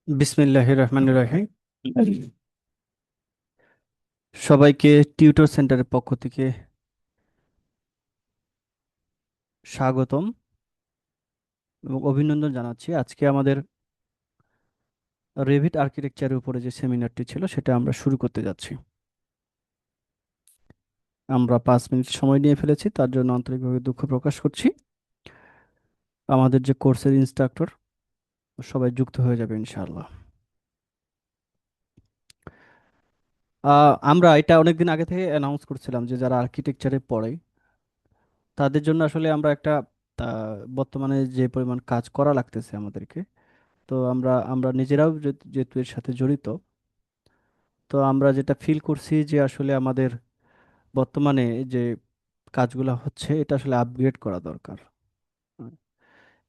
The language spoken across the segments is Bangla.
বিসমিল্লাহির রহমানির রহিম। সবাইকে টিউটর সেন্টারের পক্ষ থেকে স্বাগতম এবং অভিনন্দন জানাচ্ছি। আজকে আমাদের রেভিট আর্কিটেকচারের উপরে যে সেমিনারটি ছিল সেটা আমরা শুরু করতে যাচ্ছি। আমরা 5 মিনিট সময় নিয়ে ফেলেছি, তার জন্য আন্তরিকভাবে দুঃখ প্রকাশ করছি। আমাদের যে কোর্সের ইনস্ট্রাক্টর সবাই যুক্ত হয়ে যাবে ইনশাআল্লাহ। আমরা এটা অনেকদিন আগে থেকে অ্যানাউন্স করছিলাম যে যারা আর্কিটেকচারে পড়ে তাদের জন্য আসলে আমরা একটা বর্তমানে যে পরিমাণ কাজ করা লাগতেছে আমাদেরকে, তো আমরা নিজেরাও যেহেতু এর সাথে জড়িত, তো আমরা যেটা ফিল করছি যে আসলে আমাদের বর্তমানে যে কাজগুলো হচ্ছে এটা আসলে আপগ্রেড করা দরকার। হুম।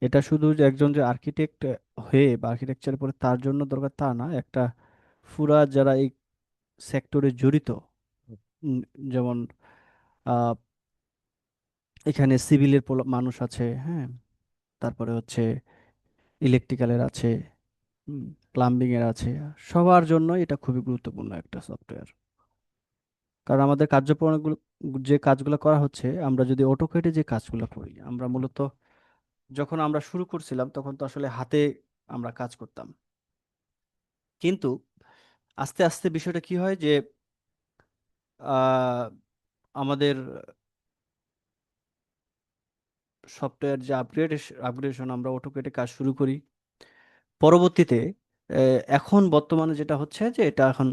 এটা শুধু যে একজন যে আর্কিটেক্ট হয়ে বা আর্কিটেকচার পরে তার জন্য দরকার তা না, একটা পুরা যারা এই সেক্টরে জড়িত, উম, যেমন আহ, এখানে সিভিলের মানুষ আছে, হ্যাঁ, তারপরে হচ্ছে ইলেকট্রিক্যালের আছে, প্লাম্বিং এর আছে, সবার জন্য এটা খুবই গুরুত্বপূর্ণ একটা সফটওয়্যার। কারণ আমাদের কার্যক্রমগুলো, যে কাজগুলো করা হচ্ছে, আমরা যদি অটোকেটে যে কাজগুলো করি, আমরা মূলত যখন আমরা শুরু করছিলাম তখন তো আসলে হাতে আমরা কাজ করতাম। কিন্তু আস্তে আস্তে বিষয়টা কি হয় যে আহ, আমাদের সফটওয়্যার যে আপগ্রেডেশন, আমরা অটোকেটে কাজ শুরু করি। পরবর্তীতে এখন বর্তমানে যেটা হচ্ছে যে এটা এখন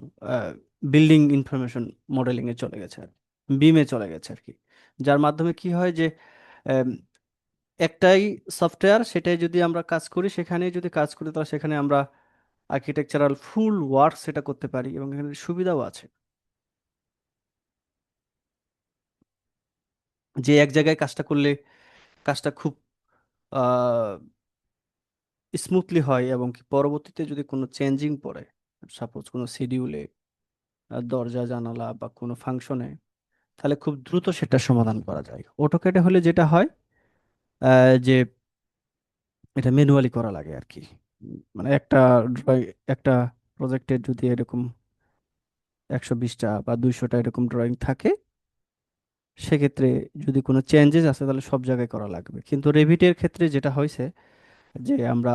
বিল্ডিং ইনফরমেশন মডেলিং এ চলে গেছে, বিমে চলে গেছে আর কি। যার মাধ্যমে কি হয় যে একটাই সফটওয়্যার, সেটাই যদি আমরা কাজ করি, সেখানেই যদি কাজ করি, তাহলে সেখানে আমরা আর্কিটেকচারাল ফুল ওয়ার্ক সেটা করতে পারি এবং এখানে সুবিধাও আছে যে এক জায়গায় কাজটা করলে কাজটা খুব স্মুথলি হয়, এবং কি পরবর্তীতে যদি কোনো চেঞ্জিং পড়ে, সাপোজ কোনো শিডিউলে, দরজা জানালা বা কোনো ফাংশনে, তাহলে খুব দ্রুত সেটা সমাধান করা যায়। অটোক্যাডে হলে যেটা হয় যে এটা ম্যানুয়ালি করা লাগে আর কি। মানে একটা একটা প্রজেক্টের যদি এরকম 120টা বা 200টা এরকম ড্রয়িং থাকে, সেক্ষেত্রে যদি কোনো চেঞ্জেস আছে তাহলে সব জায়গায় করা লাগবে। কিন্তু রেভিটের ক্ষেত্রে যেটা হয়েছে যে আমরা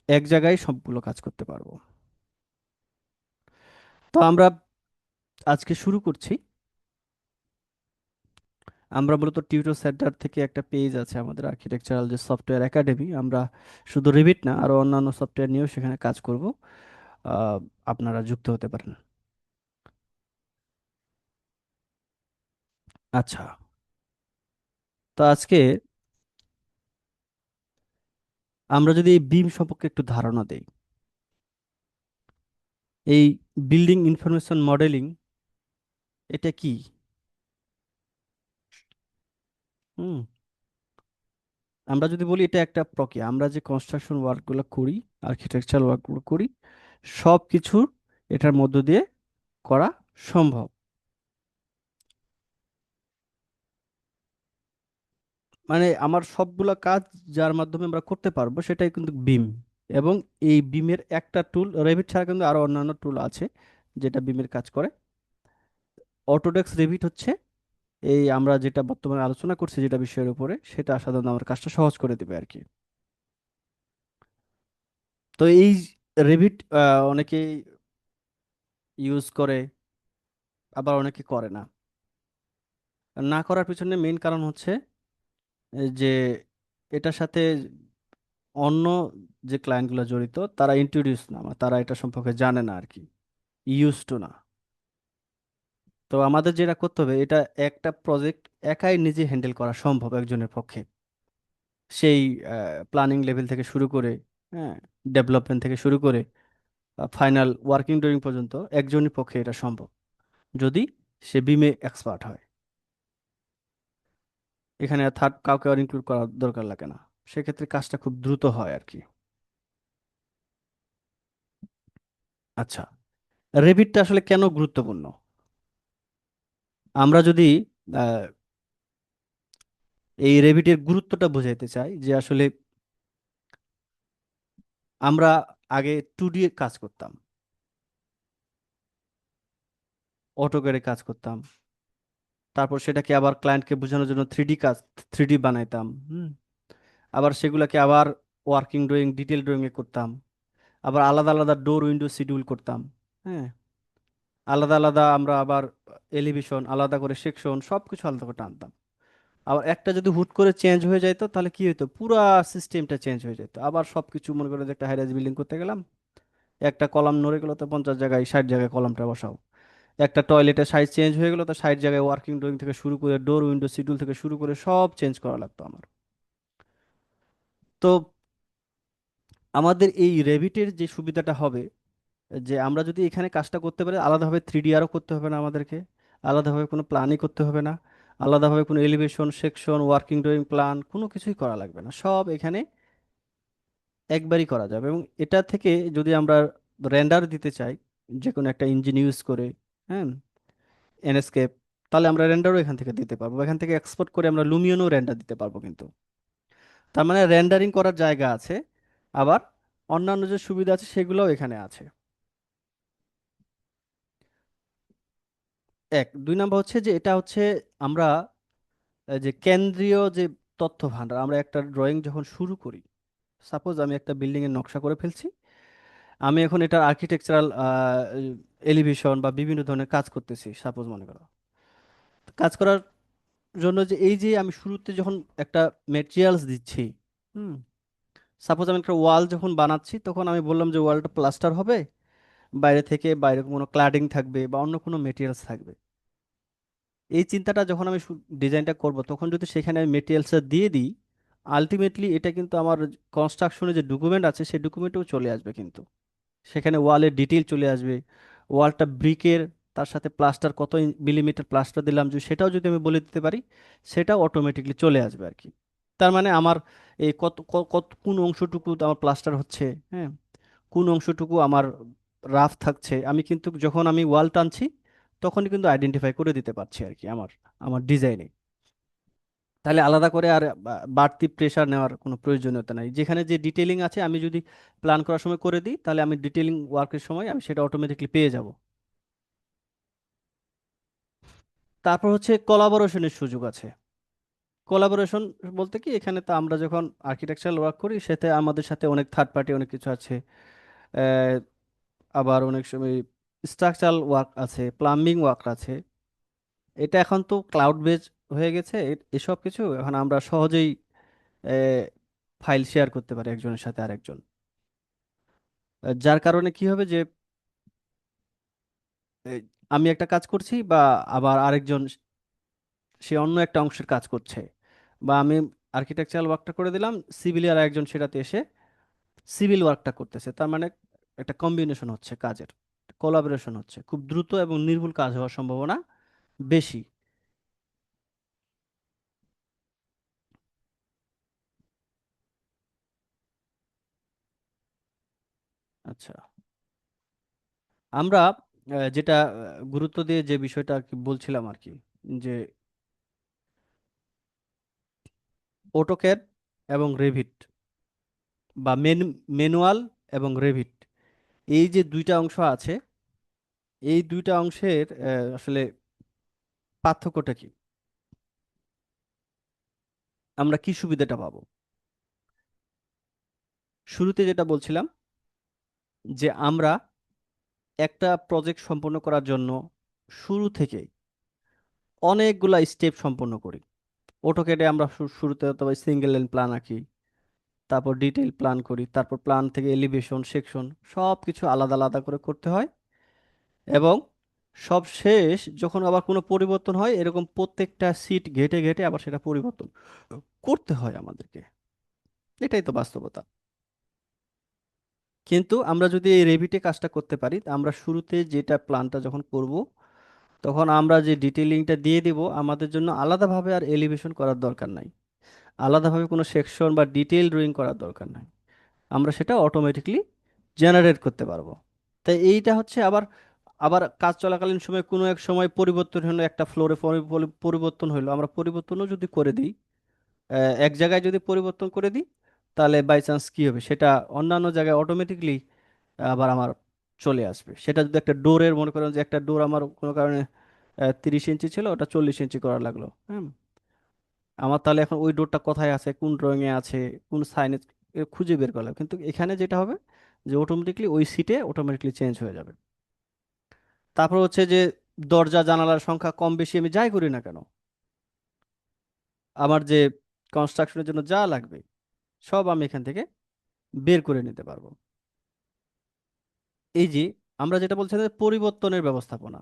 এক জায়গায় সবগুলো কাজ করতে পারবো। তো আমরা আজকে শুরু করছি। আমরা মূলত টিউটর সেন্টার থেকে একটা পেজ আছে আমাদের আর্কিটেকচারাল যে সফটওয়্যার একাডেমি, আমরা শুধু রিভিট না আরো অন্যান্য সফটওয়্যার নিয়েও সেখানে কাজ করব। আহ, আপনারা যুক্ত হতে পারেন। আচ্ছা, তো আজকে আমরা যদি এই বিম সম্পর্কে একটু ধারণা দেই, এই বিল্ডিং ইনফরমেশন মডেলিং এটা কি? হুম, আমরা যদি বলি এটা একটা প্রক্রিয়া, আমরা যে কনস্ট্রাকশন ওয়ার্কগুলো করি, আর্কিটেকচারাল ওয়ার্কগুলো করি, সব কিছুর এটার মধ্য দিয়ে করা সম্ভব। মানে আমার সবগুলা কাজ যার মাধ্যমে আমরা করতে পারবো সেটাই কিন্তু বিম। এবং এই বিমের একটা টুল, রেভিট ছাড়া কিন্তু আরো অন্যান্য টুল আছে যেটা বিমের কাজ করে। অটোডেস্ক রেভিট হচ্ছে এই আমরা যেটা বর্তমানে আলোচনা করছি যেটা বিষয়ের উপরে, সেটা সাধারণত আমার কাজটা সহজ করে দিবে আর কি। তো এই রেভিট অনেকে ইউজ করে, আবার অনেকে করে না। না করার পিছনে মেইন কারণ হচ্ছে যে এটার সাথে অন্য যে ক্লায়েন্টগুলো জড়িত তারা ইন্ট্রোডিউস না, মানে তারা এটা সম্পর্কে জানে না আর কি, ইউজ টু না। তো আমাদের যেটা করতে হবে, এটা একটা প্রজেক্ট একাই নিজে হ্যান্ডেল করা সম্ভব একজনের পক্ষে। সেই প্ল্যানিং লেভেল থেকে শুরু করে, হ্যাঁ, ডেভেলপমেন্ট থেকে শুরু করে ফাইনাল ওয়ার্কিং ড্রয়িং পর্যন্ত একজনের পক্ষে এটা সম্ভব, যদি সে বিমে এক্সপার্ট হয়। এখানে থার্ড কাউকে আর ইনক্লুড করার দরকার লাগে না। সেক্ষেত্রে কাজটা খুব দ্রুত হয় আর কি। আচ্ছা, রেভিটটা আসলে কেন গুরুত্বপূর্ণ? আমরা যদি আহ, এই রেভিটের গুরুত্বটা বোঝাইতে চাই, যে আসলে আমরা আগে 2D কাজ করতাম, অটোক্যাডে কাজ করতাম, তারপর সেটাকে আবার ক্লায়েন্টকে বোঝানোর জন্য 3D কাজ, 3D বানাইতাম। আবার সেগুলোকে আবার ওয়ার্কিং ড্রয়িং, ডিটেল ড্রয়িং এ করতাম। আবার আলাদা আলাদা ডোর উইন্ডো শিডিউল করতাম। হ্যাঁ, আলাদা আলাদা আমরা আবার এলিভেশন আলাদা করে, সেকশন সব কিছু আলাদা করে টানতাম। আবার একটা যদি হুট করে চেঞ্জ হয়ে যাইতো তাহলে কি হতো, পুরা সিস্টেমটা চেঞ্জ হয়ে যেত। আবার সবকিছু মনে করে যে একটা হাইরাইজ বিল্ডিং করতে গেলাম, একটা কলাম নড়ে গেলো তো 50 জায়গায় 60 জায়গায় কলামটা বসাও। একটা টয়লেটের সাইজ চেঞ্জ হয়ে গেলো তো 60 জায়গায় ওয়ার্কিং ড্রয়িং থেকে শুরু করে ডোর উইন্ডো শিডিউল থেকে শুরু করে সব চেঞ্জ করা লাগতো আমার। তো আমাদের এই রেভিটের যে সুবিধাটা হবে, যে আমরা যদি এখানে কাজটা করতে পারি, আলাদাভাবে 3D আরও করতে হবে না আমাদেরকে, আলাদাভাবে কোনো প্ল্যানই করতে হবে না, আলাদাভাবে কোনো elevation, section, working drawing, plan কোনো কিছুই করা লাগবে না, সব এখানে একবারই করা যাবে। এবং এটা থেকে যদি আমরা রেন্ডার দিতে চাই যে কোনো একটা ইঞ্জিন ইউজ করে, হ্যাঁ, এনএসকেপ, তাহলে আমরা রেন্ডারও এখান থেকে দিতে পারবো। এখান থেকে এক্সপোর্ট করে আমরা লুমিয়নও রেন্ডার দিতে পারবো কিন্তু। তার মানে রেন্ডারিং করার জায়গা আছে, আবার অন্যান্য যে সুবিধা আছে সেগুলোও এখানে আছে। এক, 2 নম্বর হচ্ছে যে এটা হচ্ছে আমরা যে কেন্দ্রীয় যে তথ্য ভান্ডার, আমরা একটা ড্রয়িং যখন শুরু করি, সাপোজ আমি একটা বিল্ডিং এর নকশা করে ফেলছি, আমি এখন এটার আর্কিটেকচারাল এলিভেশন বা বিভিন্ন ধরনের কাজ করতেছি, সাপোজ মনে করো। কাজ করার জন্য যে এই যে আমি শুরুতে যখন একটা মেটেরিয়ালস দিচ্ছি, হুম, সাপোজ আমি একটা ওয়াল যখন বানাচ্ছি তখন আমি বললাম যে ওয়ালটা প্লাস্টার হবে, বাইরে থেকে বাইরে কোনো ক্লাডিং থাকবে বা অন্য কোনো মেটেরিয়ালস থাকবে। এই চিন্তাটা যখন আমি ডিজাইনটা করব তখন যদি সেখানে আমি মেটেরিয়ালসটা দিয়ে দিই, আলটিমেটলি এটা কিন্তু আমার কনস্ট্রাকশনে যে ডকুমেন্ট আছে সেই ডকুমেন্টেও চলে আসবে কিন্তু। সেখানে ওয়ালের ডিটেইল চলে আসবে, ওয়ালটা ব্রিকের, তার সাথে প্লাস্টার কত মিলিমিটার প্লাস্টার দিলাম যদি সেটাও যদি আমি বলে দিতে পারি, সেটাও অটোমেটিকলি চলে আসবে আর কি। তার মানে আমার এই কত কত কোন অংশটুকু আমার প্লাস্টার হচ্ছে, হ্যাঁ, কোন অংশটুকু আমার রাফ থাকছে, আমি কিন্তু যখন আমি ওয়াল টানছি তখনই কিন্তু আইডেন্টিফাই করে দিতে পারছি আর কি আমার আমার ডিজাইনে। তাহলে আলাদা করে আর বাড়তি প্রেশার নেওয়ার কোনো প্রয়োজনীয়তা নাই। যেখানে যে ডিটেলিং আছে আমি যদি প্ল্যান করার সময় করে দিই তাহলে আমি ডিটেলিং ওয়ার্কের সময় আমি সেটা অটোমেটিকলি পেয়ে যাব। তারপর হচ্ছে কোলাবোরেশনের সুযোগ আছে। কোলাবোরেশন বলতে কি, এখানে তো আমরা যখন আর্কিটেকচারাল ওয়ার্ক করি সেতে আমাদের সাথে অনেক থার্ড পার্টি অনেক কিছু আছে। আহ, আবার অনেক সময় স্ট্রাকচারাল ওয়ার্ক আছে, প্লাম্বিং ওয়ার্ক আছে। এটা এখন তো ক্লাউড বেজ হয়ে গেছে, এসব কিছু এখন আমরা সহজেই ফাইল শেয়ার করতে পারি একজনের সাথে আরেকজন। যার কারণে কি হবে যে এই, আমি একটা কাজ করছি বা আবার আরেকজন সে অন্য একটা অংশের কাজ করছে, বা আমি আর্কিটেকচারাল ওয়ার্কটা করে দিলাম, সিভিল আর একজন সেটাতে এসে সিভিল ওয়ার্কটা করতেছে। তার মানে একটা কম্বিনেশন হচ্ছে কাজের, কোলাবোরেশন হচ্ছে, খুব দ্রুত এবং নির্ভুল কাজ হওয়ার সম্ভাবনা বেশি। আচ্ছা, আমরা যেটা গুরুত্ব দিয়ে যে বিষয়টা আর কি বলছিলাম আর কি, যে অটোক্যাড এবং রেভিট, বা ম্যানুয়াল এবং রেভিট, এই যে 2টা অংশ আছে, এই 2টা অংশের আসলে পার্থক্যটা কি, আমরা কি সুবিধাটা পাবো। শুরুতে যেটা বলছিলাম যে আমরা একটা প্রজেক্ট সম্পন্ন করার জন্য শুরু থেকে অনেকগুলা স্টেপ সম্পন্ন করি। অটোক্যাডে আমরা শুরুতে তবে সিঙ্গেল লাইন প্ল্যান আঁকি, তারপর ডিটেইল প্ল্যান করি, তারপর প্ল্যান থেকে এলিভেশন, সেকশন সব কিছু আলাদা আলাদা করে করতে হয়। এবং সব শেষ যখন আবার কোনো পরিবর্তন হয়, এরকম প্রত্যেকটা সিট ঘেটে ঘেটে আবার সেটা পরিবর্তন করতে হয় আমাদেরকে। এটাই তো বাস্তবতা। কিন্তু আমরা যদি এই রেভিটে কাজটা করতে পারি, আমরা শুরুতে যেটা প্ল্যানটা যখন করব তখন আমরা যে ডিটেইলিংটা দিয়ে দিব, আমাদের জন্য আলাদাভাবে আর এলিভেশন করার দরকার নাই, আলাদাভাবে কোনো সেকশন বা ডিটেইল ড্রয়িং করার দরকার নাই, আমরা সেটা অটোমেটিকলি জেনারেট করতে পারবো। তাই এইটা হচ্ছে আবার আবার কাজ চলাকালীন সময় কোনো এক সময় পরিবর্তন হলো, একটা ফ্লোরে পরিবর্তন হলো, আমরা পরিবর্তনও যদি করে দিই, এক জায়গায় যদি পরিবর্তন করে দিই তাহলে বাই চান্স কি হবে, সেটা অন্যান্য জায়গায় অটোমেটিকলি আবার আমার চলে আসবে। সেটা যদি একটা ডোরের, মনে করেন যে একটা ডোর আমার কোনো কারণে 30 ইঞ্চি ছিল, ওটা 40 ইঞ্চি করা লাগলো। হ্যাঁ, আমার তাহলে এখন ওই ডোরটা কোথায় আছে, কোন ড্রয়িং এ আছে, কোন সাইনে, খুঁজে বের করলাম। কিন্তু এখানে যেটা হবে যে অটোমেটিকলি ওই সিটে অটোমেটিকলি চেঞ্জ হয়ে যাবে। তারপর হচ্ছে যে দরজা জানালার সংখ্যা কম বেশি আমি যাই করি না কেন, আমার যে কনস্ট্রাকশনের জন্য যা লাগবে সব আমি এখান থেকে বের করে নিতে পারবো। এই যে আমরা যেটা বলছি যে পরিবর্তনের ব্যবস্থাপনা,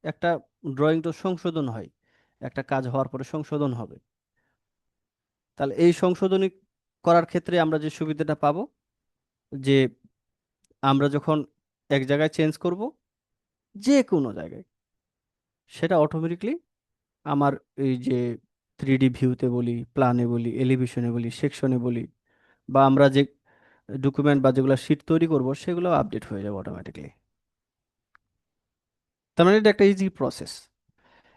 একটা ড্রয়িং তো সংশোধন হয়, একটা কাজ হওয়ার পরে সংশোধন হবে। তাহলে এই সংশোধনী করার ক্ষেত্রে আমরা যে সুবিধাটা পাবো, যে আমরা যখন এক জায়গায় চেঞ্জ করব, যে কোনো জায়গায়, সেটা অটোমেটিকলি আমার এই যে 3D ভিউতে বলি, প্ল্যানে বলি, এলিভেশনে বলি, সেকশনে বলি, বা আমরা যে ডকুমেন্ট বা যেগুলো শিট তৈরি করব সেগুলো আপডেট হয়ে যাবে অটোমেটিকলি। তার মানে এটা একটা ইজি প্রসেস।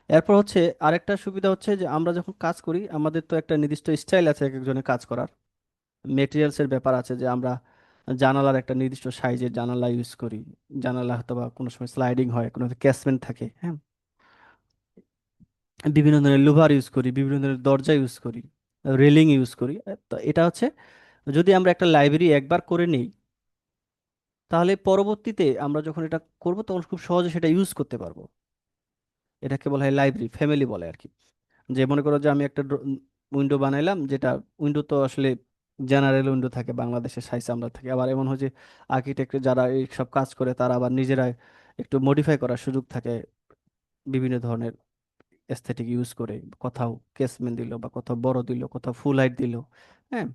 এরপর হচ্ছে আরেকটা সুবিধা হচ্ছে যে আমরা যখন কাজ করি আমাদের তো একটা নির্দিষ্ট স্টাইল আছে এক একজনের কাজ করার। মেটেরিয়ালসের ব্যাপার আছে যে আমরা জানালার একটা নির্দিষ্ট সাইজের জানালা ইউজ করি। জানালা হয়তো বা কোনো সময় স্লাইডিং হয়, কোনো ক্যাসমেন্ট থাকে, হ্যাঁ। বিভিন্ন ধরনের লুভার ইউজ করি, বিভিন্ন ধরনের দরজা ইউজ করি, রেলিং ইউজ করি। তো এটা হচ্ছে যদি আমরা একটা লাইব্রেরি একবার করে নিই, তাহলে পরবর্তীতে আমরা যখন এটা করব তখন খুব সহজে সেটা ইউজ করতে পারবো। এটাকে বলা হয় লাইব্রেরি ফ্যামিলি বলে আর কি। যে মনে করো যে আমি একটা উইন্ডো বানাইলাম, যেটা উইন্ডো তো আসলে জেনারেল উইন্ডো থাকে, বাংলাদেশের সাইজ আমরা থাকে। আবার এমন হয় যে আর্কিটেক্ট যারা এই সব কাজ করে তারা আবার নিজেরাই একটু মডিফাই করার সুযোগ থাকে, বিভিন্ন ধরনের এস্থেটিক ইউজ করে, কোথাও কেসমেন্ট দিল বা কোথাও বড় দিল, কোথাও ফুল হাইট দিল। হ্যাঁ,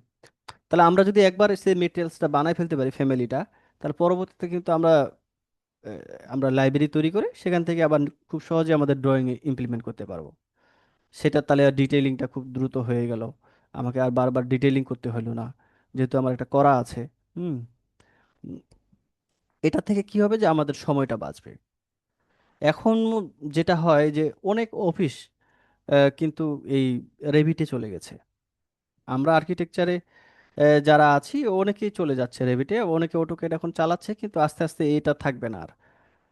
তাহলে আমরা যদি একবার সেই মেটেরিয়ালসটা বানাই ফেলতে পারি ফ্যামিলিটা, তাহলে পরবর্তীতে কিন্তু আমরা লাইব্রেরি তৈরি করে সেখান থেকে আবার খুব সহজে আমাদের ড্রয়িং ইমপ্লিমেন্ট করতে পারবো। সেটা তাহলে আর ডিটেইলিংটা খুব দ্রুত হয়ে গেল, আমাকে আর বারবার ডিটেইলিং করতে হলো না, যেহেতু আমার একটা করা আছে। হুম। উম, এটা থেকে কি হবে যে আমাদের সময়টা বাঁচবে। এখন যেটা হয় যে অনেক অফিস কিন্তু এই রেভিটে চলে গেছে। আমরা আর্কিটেকচারে যারা আছি অনেকেই চলে যাচ্ছে রেভিটে, অনেকে অটোক্যাড এখন চালাচ্ছে, কিন্তু আস্তে আস্তে এটা থাকবে না আর।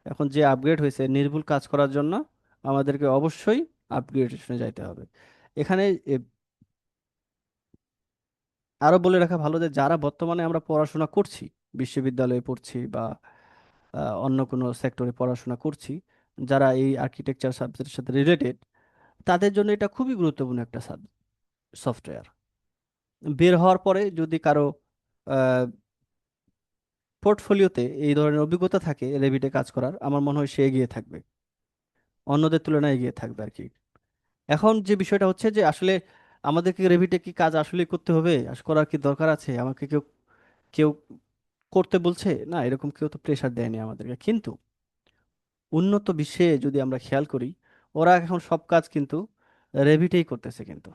এখন যে আপগ্রেড হয়েছে নির্ভুল কাজ করার জন্য আমাদেরকে অবশ্যই আপগ্রেডেশনে যাইতে হবে। এখানে আরো বলে রাখা ভালো যে যারা বর্তমানে আমরা পড়াশোনা করছি, বিশ্ববিদ্যালয়ে পড়ছি বা অন্য কোনো সেক্টরে পড়াশোনা করছি, যারা এই আর্কিটেকচার সাবজেক্টের সাথে রিলেটেড, তাদের জন্য এটা খুবই গুরুত্বপূর্ণ একটা সফটওয়্যার। বের হওয়ার পরে যদি কারো পোর্টফোলিওতে এই ধরনের অভিজ্ঞতা থাকে রেভিটে কাজ করার, আমার মনে হয় সে এগিয়ে থাকবে, অন্যদের তুলনায় এগিয়ে থাকবে আর কি। এখন যে বিষয়টা হচ্ছে যে আসলে আমাদেরকে রেভিটে কি কাজ আসলে করতে হবে, করার কি দরকার আছে, আমাকে কেউ কেউ করতে বলছে না, এরকম কেউ তো প্রেশার দেয়নি আমাদেরকে। কিন্তু উন্নত বিশ্বে যদি আমরা খেয়াল করি, ওরা এখন সব কাজ কিন্তু রেভিটেই করতেছে কিন্তু।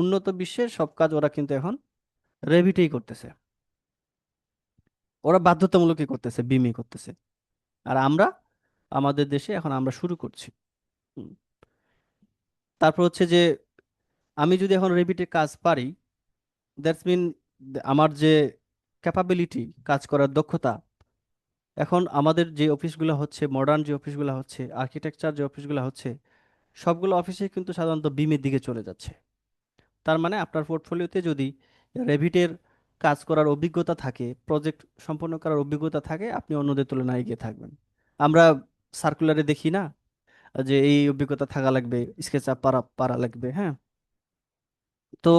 উন্নত বিশ্বের সব কাজ ওরা কিন্তু এখন রেভিটেই করতেছে। ওরা বাধ্যতামূলকই করতেছে, বিমই করতেছে। আর আমরা আমাদের দেশে এখন আমরা শুরু করছি। হুম। তারপর হচ্ছে যে আমি যদি এখন রেভিটে কাজ পারি, দ্যাটস মিন আমার যে ক্যাপাবিলিটি, কাজ করার দক্ষতা, এখন আমাদের যে অফিসগুলো হচ্ছে, মডার্ন যে অফিসগুলো হচ্ছে, আর্কিটেকচার যে অফিসগুলো হচ্ছে, সবগুলো অফিসে কিন্তু সাধারণত বিমের দিকে চলে যাচ্ছে। তার মানে আপনার পোর্টফোলিওতে যদি রেভিটের কাজ করার অভিজ্ঞতা থাকে, প্রজেক্ট সম্পন্ন করার অভিজ্ঞতা থাকে, আপনি অন্যদের তুলনায় এগিয়ে থাকবেন। আমরা সার্কুলারে দেখি না যে এই অভিজ্ঞতা থাকা লাগবে, স্কেচ আপ পারা পারা লাগবে, হ্যাঁ। তো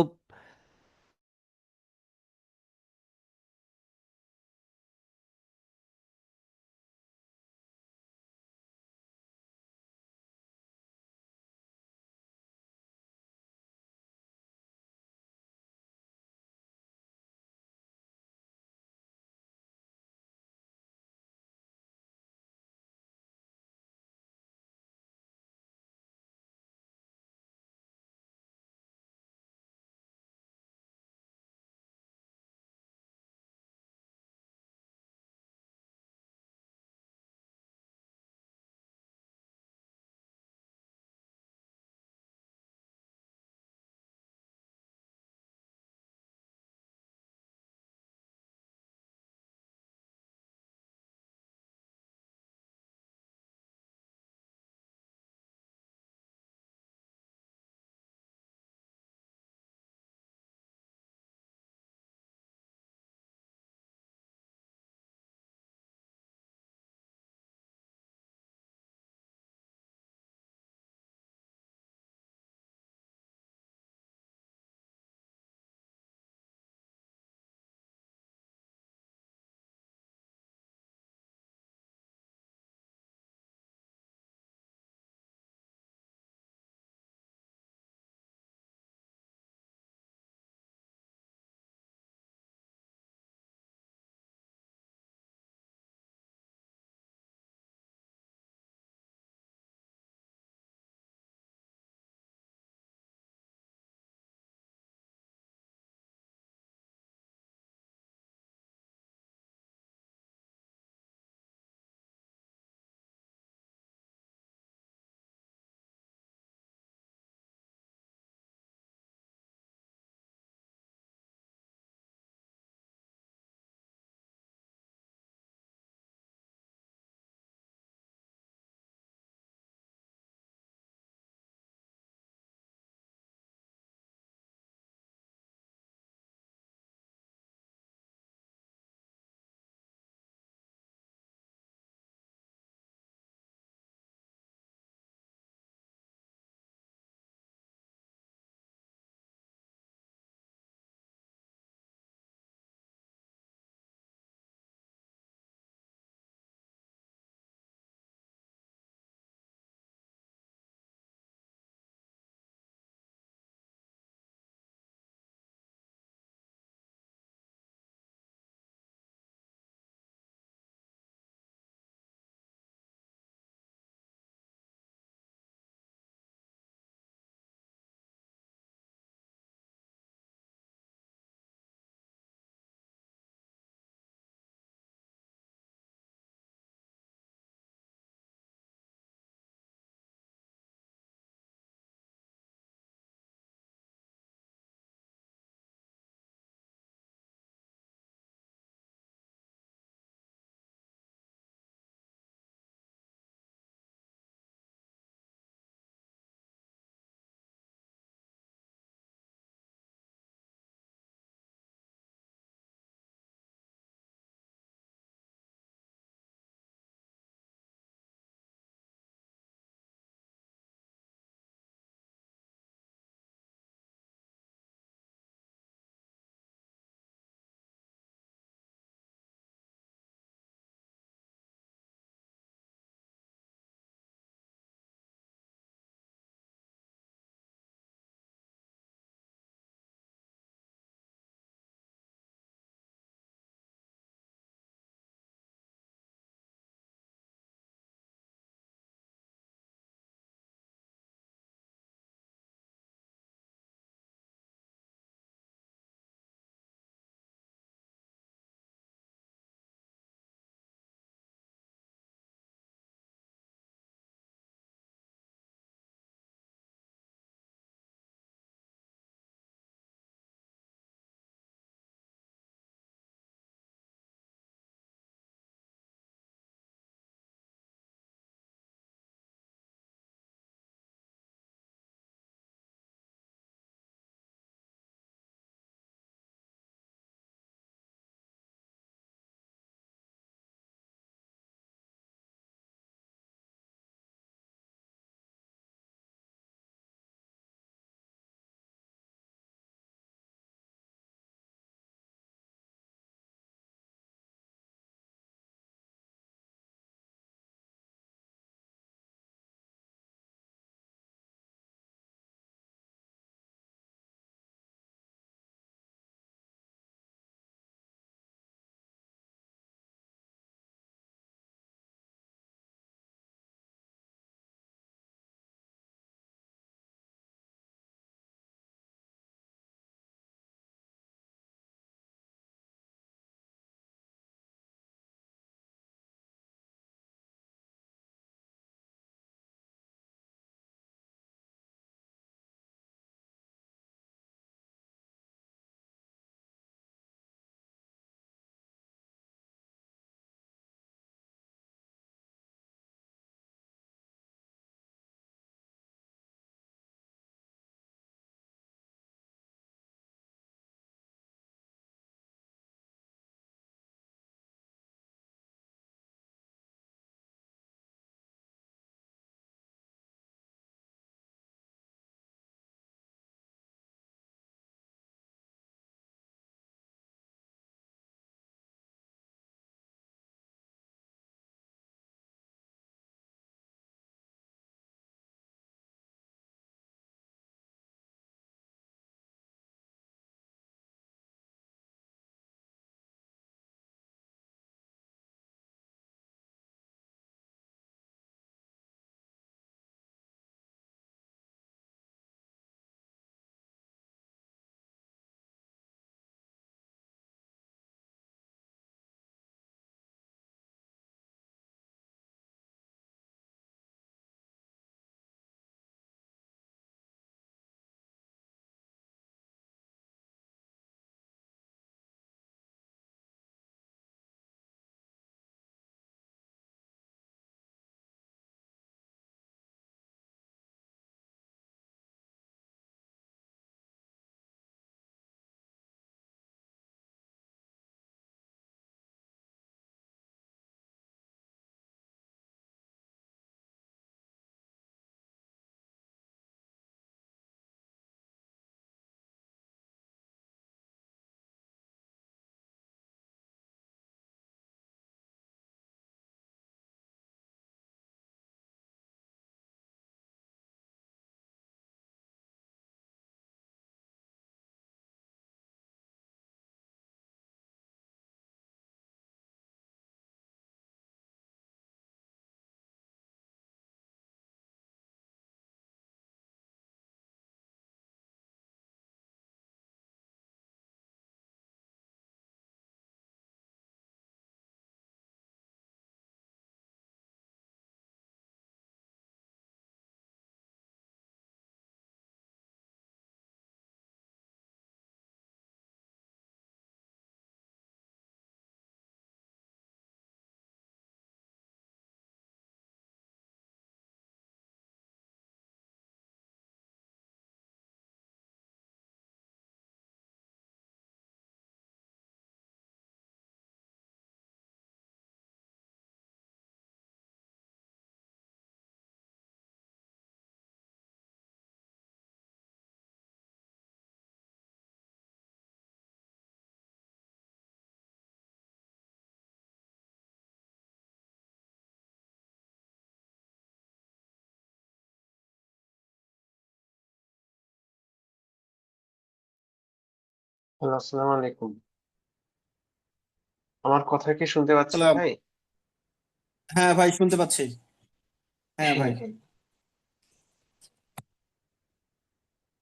হ্যালো, আসসালামু আলাইকুম। আমার কথা কি শুনতে পাচ্ছেন সালাম। ভাই? হ্যাঁ ভাই, শুনতে পাচ্ছি। হ্যাঁ ভাই।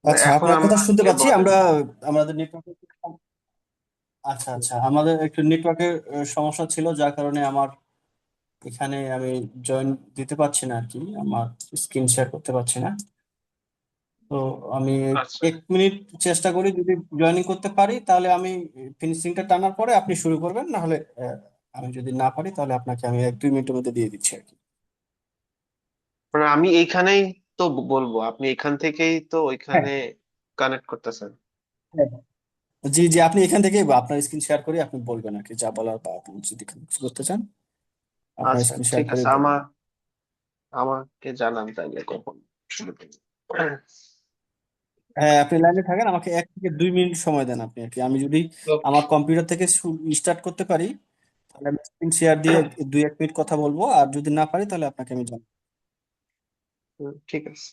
আচ্ছা, এখন আপনার কথা শুনতে আমাকে পাচ্ছি বলেন। আমরা। আমাদের নেটওয়ার্কের, আচ্ছা আচ্ছা, আমাদের একটু নেটওয়ার্কের সমস্যা ছিল, যার কারণে আমার এখানে আমি জয়েন দিতে পারছি না আর কি, আমার স্ক্রিন শেয়ার করতে পারছি না। তো আমি আচ্ছা, 1 মিনিট চেষ্টা করি, যদি জয়েনিং করতে পারি তাহলে আমি ফিনিশিংটা টানার পরে আপনি শুরু করবেন, না হলে আমি যদি না পারি তাহলে আপনাকে আমি 1-2 মিনিটের মধ্যে দিয়ে দিচ্ছি আর কি। মানে আমি এইখানেই তো বলবো, আপনি এখান থেকেই তো হ্যাঁ ওইখানে কানেক্ট করতেছেন। হ্যাঁ। জি জি, আপনি এখান থেকে আপনার স্ক্রিন শেয়ার করে আপনি বলবেন আর কি, যা বলার, বা আপনি যদি কিছু করতে চান আপনার আচ্ছা, স্ক্রিন শেয়ার ঠিক করে আছে। বলবেন। আমাকে জানান তাইলে কখন শুরু করবো। হ্যাঁ, আপনি লাইনে থাকেন, আমাকে 1 থেকে 2 মিনিট সময় দেন আপনি আর কি। আমি যদি ওকে। আমার কম্পিউটার থেকে স্টার্ট করতে পারি তাহলে আমি স্ক্রিন শেয়ার দিয়ে 2-1 মিনিট কথা বলবো, আর যদি না পারি তাহলে আপনাকে আমি জানাবো। ঠিক আছে।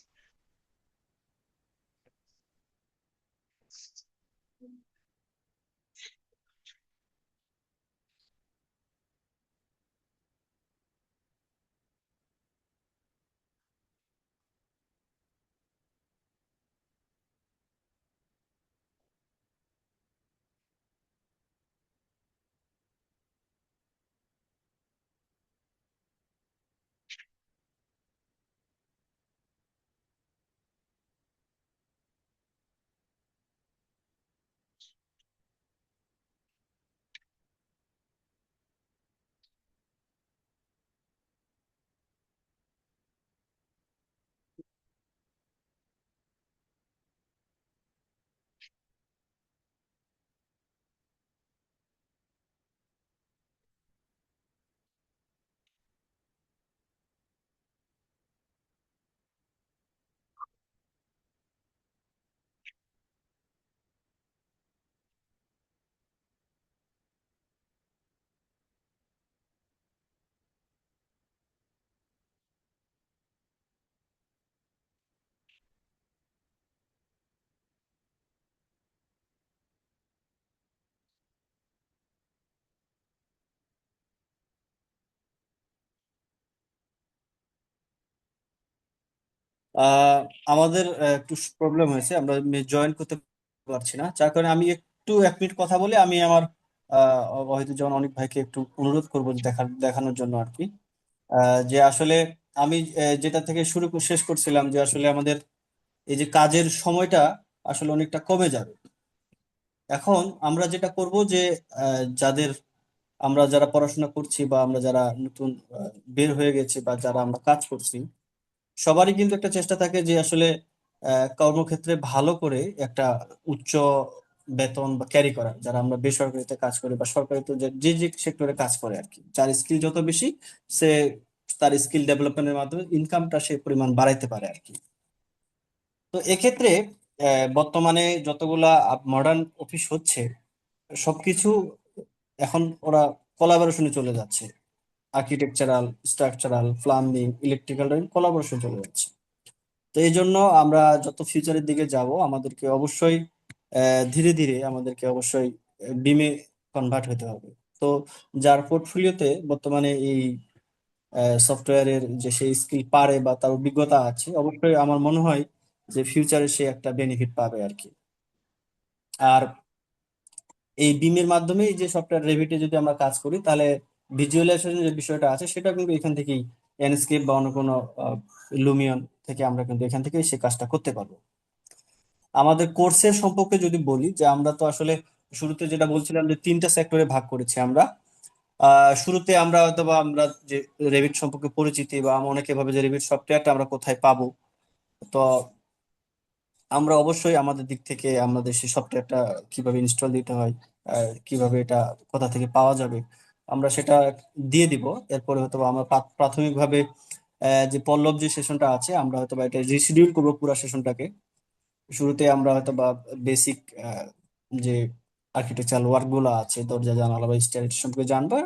আহ, আমাদের একটু প্রবলেম হয়েছে, আমরা জয়েন করতে পারছি না, যার কারণে আমি একটু 1 মিনিট কথা বলে আমি আমার হয়তো যেমন অনেক ভাইকে একটু অনুরোধ করবো যে দেখানোর জন্য আর কি। যে আসলে আমি যেটা থেকে শেষ করছিলাম, যে আসলে আমাদের এই যে কাজের সময়টা আসলে অনেকটা কমে যাবে। এখন আমরা যেটা করব যে যাদের, আমরা যারা পড়াশোনা করছি বা আমরা যারা নতুন বের হয়ে গেছি বা যারা আমরা কাজ করছি, সবারই কিন্তু একটা চেষ্টা থাকে যে আসলে কর্মক্ষেত্রে ভালো করে একটা উচ্চ বেতন বা ক্যারি করা, যারা আমরা বেসরকারিতে কাজ করি বা সরকারিতে যে যে যে সেক্টরে কাজ করে আর কি, যার স্কিল যত বেশি, সে তার স্কিল ডেভেলপমেন্টের মাধ্যমে ইনকামটা সে পরিমাণ বাড়াইতে পারে আর কি। তো এক্ষেত্রে বর্তমানে যতগুলা মডার্ন অফিস হচ্ছে, সবকিছু এখন ওরা কোলাবোরেশনে চলে যাচ্ছে। Architectural, structural, plumbing, electrical, collaboration চলে যাচ্ছে। তো এই জন্য আমরা যত ফিউচারের দিকে যাব, আমাদেরকে অবশ্যই ধীরে ধীরে আমাদেরকে অবশ্যই বিমে কনভার্ট হতে হবে। তো যার পোর্টফোলিওতে বর্তমানে এই সফটওয়্যারের যে সেই স্কিল পারে বা তার অভিজ্ঞতা আছে, অবশ্যই আমার মনে হয় যে ফিউচারে সে একটা বেনিফিট পাবে আর কি। আর এই বিমের মাধ্যমে এই যে সফটওয়্যার রেভিটে যদি আমরা কাজ করি, তাহলে ভিজুয়ালাইজেশন যে বিষয়টা আছে সেটা কিন্তু এখান থেকেই, এনস্কেপ বা অন্য কোনো লুমিয়ন থেকে আমরা কিন্তু এখান থেকেই সে কাজটা করতে পারবো। আমাদের কোর্সের সম্পর্কে যদি বলি, যে আমরা তো আসলে শুরুতে যেটা বলছিলাম যে 3টা সেক্টরে ভাগ করেছি আমরা। শুরুতে আমরা হয়তো বা আমরা যে রেভিট সম্পর্কে পরিচিতি, বা অনেকে ভাবে যে রেভিট সফটওয়্যারটা আমরা কোথায় পাবো। তো আমরা অবশ্যই আমাদের দিক থেকে আমাদের সেই সফটওয়্যারটা কিভাবে ইনস্টল দিতে হয়, কিভাবে এটা কোথা থেকে পাওয়া যাবে, আমরা সেটা দিয়ে দিব। এরপরে হয়তো বা আমরা প্রাথমিকভাবে যে পল্লব যে সেশনটা আছে, আমরা হয়তো বা এটা রিশিডিউল করবো পুরো সেশনটাকে। শুরুতে আমরা হয়তো বা বেসিক যে আর্কিটেকচারাল ওয়ার্ক গুলো আছে, দরজা জানালা বা স্টাইল সম্পর্কে জানবো।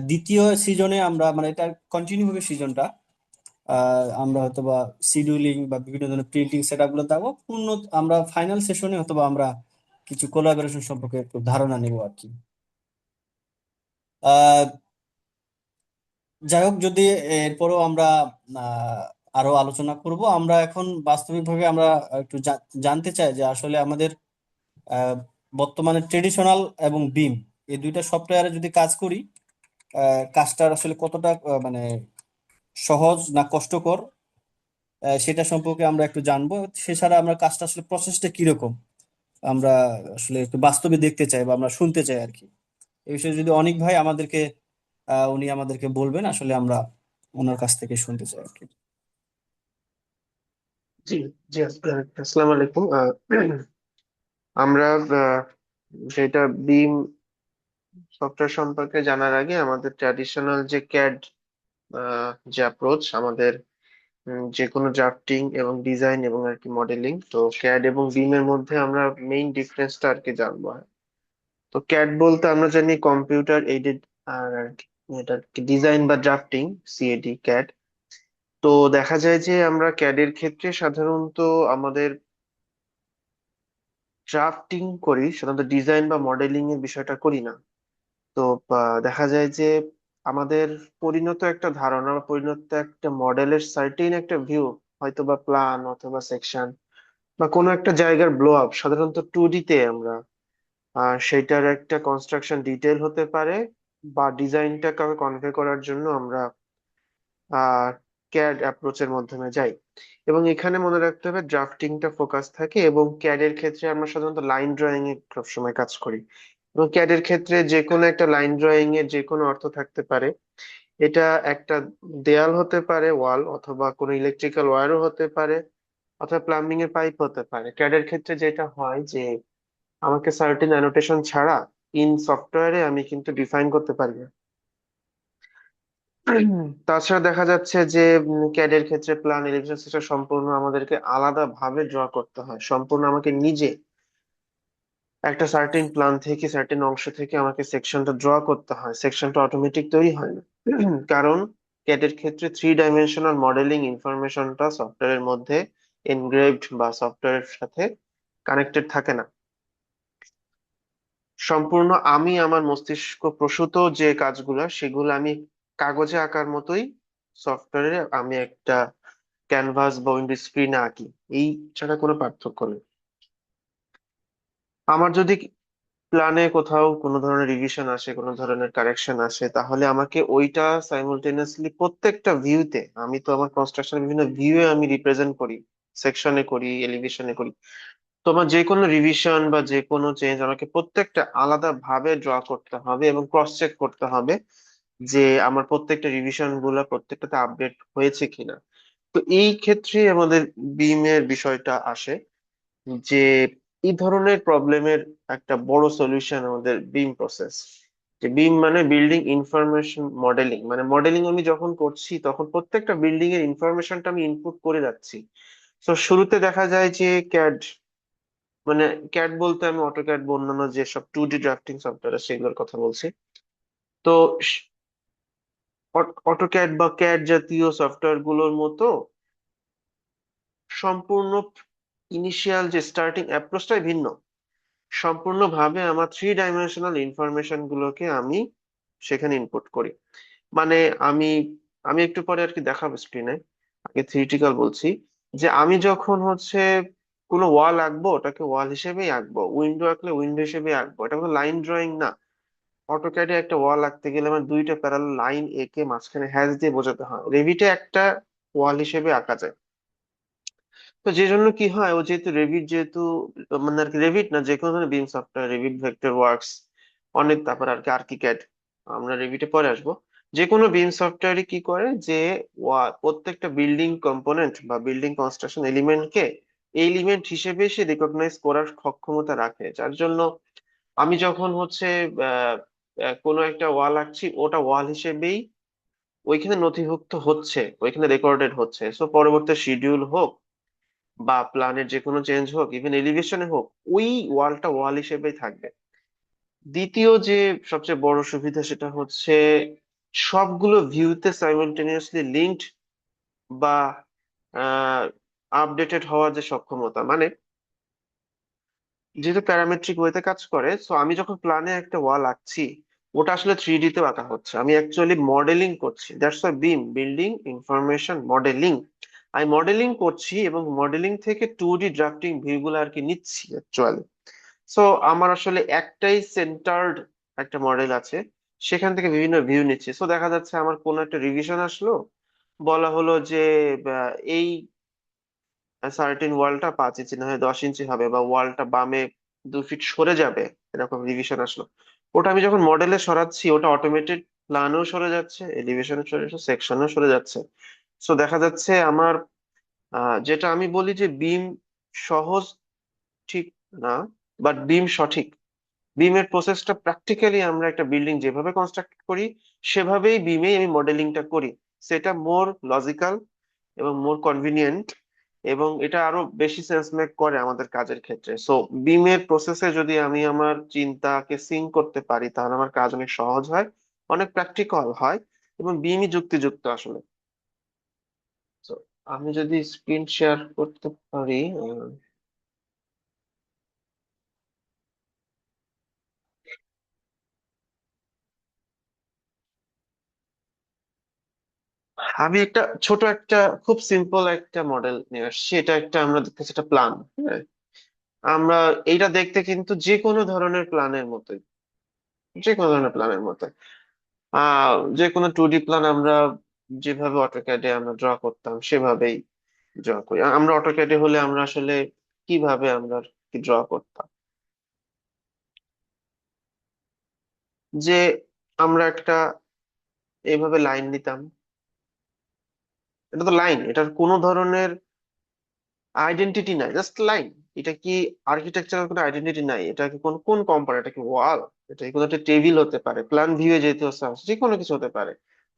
দ্বিতীয় সিজনে আমরা, মানে এটা কন্টিনিউ হবে সিজনটা, আমরা হয়তো বা শিডিউলিং বা বিভিন্ন ধরনের প্রিন্টিং সেট আপ গুলো দেখবো পূর্ণ। আমরা ফাইনাল সেশনে হয়তো বা আমরা কিছু কোলাবোরেশন সম্পর্কে একটু ধারণা নিব আর কি। আহ, যাই হোক, যদি এরপরও আমরা আহ, আরো আলোচনা করব। আমরা এখন বাস্তবিকভাবে আমরা একটু জানতে চাই যে আসলে আমাদের আহ, বর্তমানে ট্রেডিশনাল এবং বিম এই দুইটা সফটওয়্যারে যদি কাজ করি, কাজটার আসলে কতটা মানে সহজ না কষ্টকর, সেটা সম্পর্কে আমরা একটু জানবো। সেছাড়া আমরা কাজটা আসলে প্রসেসটা কিরকম আমরা আসলে একটু বাস্তবে দেখতে চাই বা আমরা শুনতে চাই আর কি। এই বিষয়ে যদি অনেক ভাই আমাদেরকে উনি আমাদেরকে বলবেন, আসলে আমরা ওনার কাছ থেকে শুনতে চাই আর কি। জি জি আসসালামু আলাইকুম। আমরা যেটা বিম সফটওয়্যার সম্পর্কে জানার আগে আমাদের ট্র্যাডিশনাল যে ক্যাড যে অ্যাপ্রোচ আমাদের, যে কোনো ড্রাফটিং এবং ডিজাইন এবং আর কি মডেলিং, তো ক্যাড এবং বিম এর মধ্যে আমরা মেইন ডিফারেন্সটা আর কি জানবো। তো ক্যাড বলতে আমরা জানি কম্পিউটার এইডেড আর কি, এটা ডিজাইন বা ড্রাফটিং, সিএডি ক্যাড। তো দেখা যায় যে আমরা ক্যাডের ক্ষেত্রে সাধারণত আমাদের ড্রাফটিং করি, সাধারণত ডিজাইন বা মডেলিং এর বিষয়টা করি না। তো দেখা যায় যে আমাদের পরিণত একটা ধারণা বা পরিণত একটা মডেলের সার্টেন একটা ভিউ, হয়তো বা প্ল্যান অথবা সেকশন বা কোনো একটা জায়গার ব্লো আপ, সাধারণত 2D তে আমরা সেটার একটা কনস্ট্রাকশন ডিটেল হতে পারে বা ডিজাইনটাকে কনভে করার জন্য আমরা ক্যাড অ্যাপ্রোচের মাধ্যমে যাই। এবং এখানে মনে রাখতে হবে ড্রাফটিংটা ফোকাস থাকে, এবং ক্যাড এর ক্ষেত্রে আমরা সাধারণত লাইন ড্রয়িং এ সবসময় কাজ করি। এবং ক্যাড এর ক্ষেত্রে যে কোনো একটা লাইন ড্রয়িং এর যে কোনো অর্থ থাকতে পারে। এটা একটা দেয়াল হতে পারে, ওয়াল, অথবা কোনো ইলেকট্রিক্যাল ওয়্যারও হতে পারে, অথবা প্লাম্বিং এর পাইপ হতে পারে। ক্যাড এর ক্ষেত্রে যেটা হয় যে আমাকে সার্টেন অ্যানোটেশন ছাড়া ইন সফটওয়্যারে আমি কিন্তু ডিফাইন করতে পারি না। তাছাড়া দেখা যাচ্ছে যে ক্যাড এর ক্ষেত্রে প্ল্যান এলিভেশন সিস্টেম সম্পূর্ণ আমাদেরকে আলাদা ভাবে ড্র করতে হয়, সম্পূর্ণ আমাকে নিজে একটা সার্টেন প্ল্যান থেকে সার্টেন অংশ থেকে আমাকে সেকশনটা ড্র করতে হয়, সেকশনটা অটোমেটিক তৈরি হয় না। কারণ ক্যাড এর ক্ষেত্রে 3 ডাইমেনশনাল মডেলিং ইনফরমেশনটা সফটওয়্যারের মধ্যে এনগ্রেভড বা সফটওয়্যারের সাথে কানেক্টেড থাকে না। সম্পূর্ণ আমি আমার মস্তিষ্ক প্রসূত যে কাজগুলো সেগুলো আমি কাগজে আঁকার মতোই সফটওয়্যারে আমি একটা ক্যানভাস বা উইন্ডো স্ক্রিনে আঁকি। এই ছাড়া কোনো পার্থক্য নেই। আমার যদি প্ল্যানে কোথাও কোনো ধরনের রিভিশন আসে, কোনো ধরনের কারেকশন আসে, তাহলে আমাকে ওইটা সাইমultaneously প্রত্যেকটা ভিউতে, আমি তো আমার কনস্ট্রাকশন বিভিন্ন ভিউয়ে আমি রিপ্রেজেন্ট করি, সেকশনে করি, এলিভেশনে করি। তোমার যে কোনো রিভিশন বা যে কোনো চেঞ্জ আমাকে প্রত্যেকটা আলাদা ভাবে ড্র করতে হবে এবং ক্রস চেক করতে হবে যে আমার প্রত্যেকটা রিভিশন গুলা প্রত্যেকটাতে আপডেট হয়েছে কিনা। তো এই ক্ষেত্রে আমাদের বিমের বিষয়টা আসে যে এই ধরনের প্রবলেমের একটা বড় সলিউশন আমাদের বিম প্রসেস। যে বিম মানে বিল্ডিং ইনফরমেশন মডেলিং, মানে মডেলিং আমি যখন করছি তখন প্রত্যেকটা বিল্ডিং এর ইনফরমেশনটা আমি ইনপুট করে যাচ্ছি। তো শুরুতে দেখা যায় যে ক্যাড, মানে ক্যাড বলতে আমি অটোক্যাড বা অন্যান্য যেসব 2D ড্রাফটিং সফটওয়্যার সেগুলোর কথা বলছি। তো অটোক্যাড বা ক্যাড জাতীয় সফটওয়্যার গুলোর মতো সম্পূর্ণ ইনিশিয়াল যে স্টার্টিং অ্যাপ্রোচটাই ভিন্ন। সম্পূর্ণভাবে আমার 3 ডাইমেনশনাল ইনফরমেশন গুলোকে আমি সেখানে ইনপুট করি। মানে আমি আমি একটু পরে আর কি দেখাবো স্ক্রিনে, আগে থিওরিটিক্যাল বলছি। যে আমি যখন হচ্ছে কোনো ওয়াল আঁকবো ওটাকে ওয়াল হিসেবেই আঁকবো, উইন্ডো আঁকলে উইন্ডো হিসেবেই আঁকবো, এটা কোনো লাইন ড্রয়িং না। অটোক্যাডে একটা ওয়াল আঁকতে গেলে আমার দুইটা প্যারালাল লাইন এঁকে মাঝখানে হ্যাশ দিয়ে বোঝাতে হয়, রেভিটে একটা ওয়াল হিসেবে আঁকা যায়। তো যে জন্য কি হয়, ও যেহেতু রেভিট, যেহেতু মানে আর কি রেভিট না, যে কোনো ধরনের বিম সফটওয়্যার, রেভিট, ভেক্টর ওয়ার্কস, অনেক, তারপর আর কি আর্কিক্যাড, আমরা রেভিটে পরে আসবো। যে কোনো বিম সফটওয়্যারই কি করে যে প্রত্যেকটা বিল্ডিং কম্পোনেন্ট বা বিল্ডিং কনস্ট্রাকশন এলিমেন্টকে এলিমেন্ট হিসেবে সে রিকগনাইজ করার সক্ষমতা রাখে। যার জন্য আমি যখন হচ্ছে আহ কোনো একটা ওয়াল আঁকছি, ওটা ওয়াল হিসেবেই ওইখানে নথিভুক্ত হচ্ছে, ওইখানে রেকর্ডেড হচ্ছে। সো পরবর্তী শিডিউল হোক বা প্ল্যানের যে কোনো চেঞ্জ হোক, ইভেন এলিভেশনে হোক, ওই ওয়ালটা ওয়াল হিসেবেই থাকবে। দ্বিতীয় যে সবচেয়ে বড় সুবিধা সেটা হচ্ছে সবগুলো ভিউতে সাইমultaneously লিঙ্কড বা আপডেটেড হওয়ার যে সক্ষমতা। মানে যেহেতু প্যারামেট্রিক ওয়েতে কাজ করে, সো আমি যখন প্ল্যানে একটা ওয়াল আঁকছি, ওটা আসলে 3D তে আঁকা হচ্ছে, আমি অ্যাকচুয়ালি মডেলিং করছি। That's why beam, building information modelling. আমি মডেলিং করছি এবং মডেলিং থেকে 2D ড্রাফটিং ভিউ গুলো আর কি নিচ্ছি অ্যাকচুয়ালি। সো আমার আসলে একটাই সেন্টার্ড একটা মডেল আছে, সেখান থেকে বিভিন্ন ভিউ নিচ্ছি। সো দেখা যাচ্ছে আমার কোনো একটা রিভিশন আসলো, বলা হলো যে এই সার্টেন ওয়ালটা 5 ইঞ্চি না হয় 10 ইঞ্চি হবে, বা ওয়ালটা বামে 2 ফিট সরে যাবে, এরকম রিভিশন আসলো। ওটা আমি যখন মডেলে সরাচ্ছি, ওটা অটোমেটেড প্ল্যানেও সরে যাচ্ছে, এলিভেশনে সরে যাচ্ছে, সেকশনেও সরে যাচ্ছে। সো দেখা যাচ্ছে আমার যেটা আমি বলি যে বিম সহজ ঠিক না, বাট বিম সঠিক। বিমের প্রসেসটা প্র্যাকটিক্যালি আমরা একটা বিল্ডিং যেভাবে কনস্ট্রাক্ট করি সেভাবেই বিমে আমি মডেলিংটা করি। সেটা মোর লজিক্যাল এবং মোর কনভিনিয়েন্ট, এবং এটা আরো বেশি সেন্স মেক করে আমাদের কাজের ক্ষেত্রে। সো বিমের প্রসেসে যদি আমি আমার চিন্তাকে সিঙ্ক করতে পারি, তাহলে আমার কাজ অনেক সহজ হয়, অনেক প্র্যাকটিক্যাল হয়, এবং বিমই যুক্তিযুক্ত আসলে। তো আমি যদি স্ক্রিন শেয়ার করতে পারি, আমি একটা ছোট একটা খুব সিম্পল একটা মডেল নিয়ে আসছি। এটা একটা আমরা দেখতেছি একটা প্ল্যান। হ্যাঁ, আমরা এইটা দেখতে কিন্তু যে কোনো ধরনের প্ল্যানের মতোই, যে কোনো ধরনের প্ল্যানের মতো। যে কোনো 2D প্ল্যান আমরা যেভাবে অটোক্যাডে আমরা ড্র করতাম সেভাবেই ড্র করি। আমরা অটোক্যাডে হলে আমরা আসলে কিভাবে আমরা কি ড্র করতাম, যে আমরা একটা এইভাবে লাইন নিতাম। এটা তো লাইন, এটার কোনো ধরনের আইডেন্টিটি নাই, জাস্ট লাইন। এটা কি আর্কিটেকচারাল কোনো আইডেন্টিটি নাই, এটা কি কোন কোন কম্পোনেন্ট, এটা কি ওয়াল, এটা কি কোনো একটা টেবিল হতে পারে, প্ল্যান ভিউয়ে যেতে হচ্ছে, যে কোনো কিছু হতে পারে।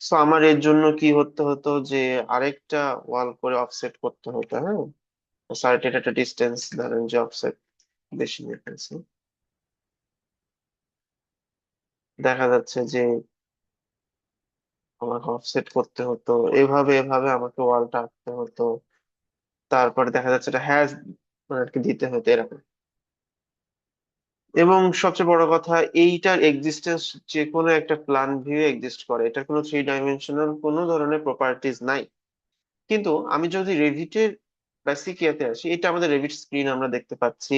সো আমার এর জন্য কি হতে হতো যে আরেকটা ওয়াল করে অফসেট করতে হতো। হ্যাঁ, সার্টেন একটা ডিস্টেন্স ধরেন যে অফসেট বেশি নিয়ে ফেলছি, দেখা যাচ্ছে যে আমাকে অফসেট করতে হতো, এভাবে এভাবে আমাকে ওয়ালটা আঁকতে হতো। তারপরে দেখা যাচ্ছে এটা হ্যাশ মানে আর কি দিতে হতো এরকম। এবং সবচেয়ে বড় কথা, এইটার এক্সিস্টেন্স যে কোনো একটা প্ল্যান ভিউ এক্সিস্ট করে, এটা কোনো 3 ডাইমেনশনাল কোনো ধরনের প্রপার্টিজ নাই। কিন্তু আমি যদি রেভিটের বেসিক ইয়াতে আসি, এটা আমাদের রেভিট স্ক্রিন আমরা দেখতে পাচ্ছি।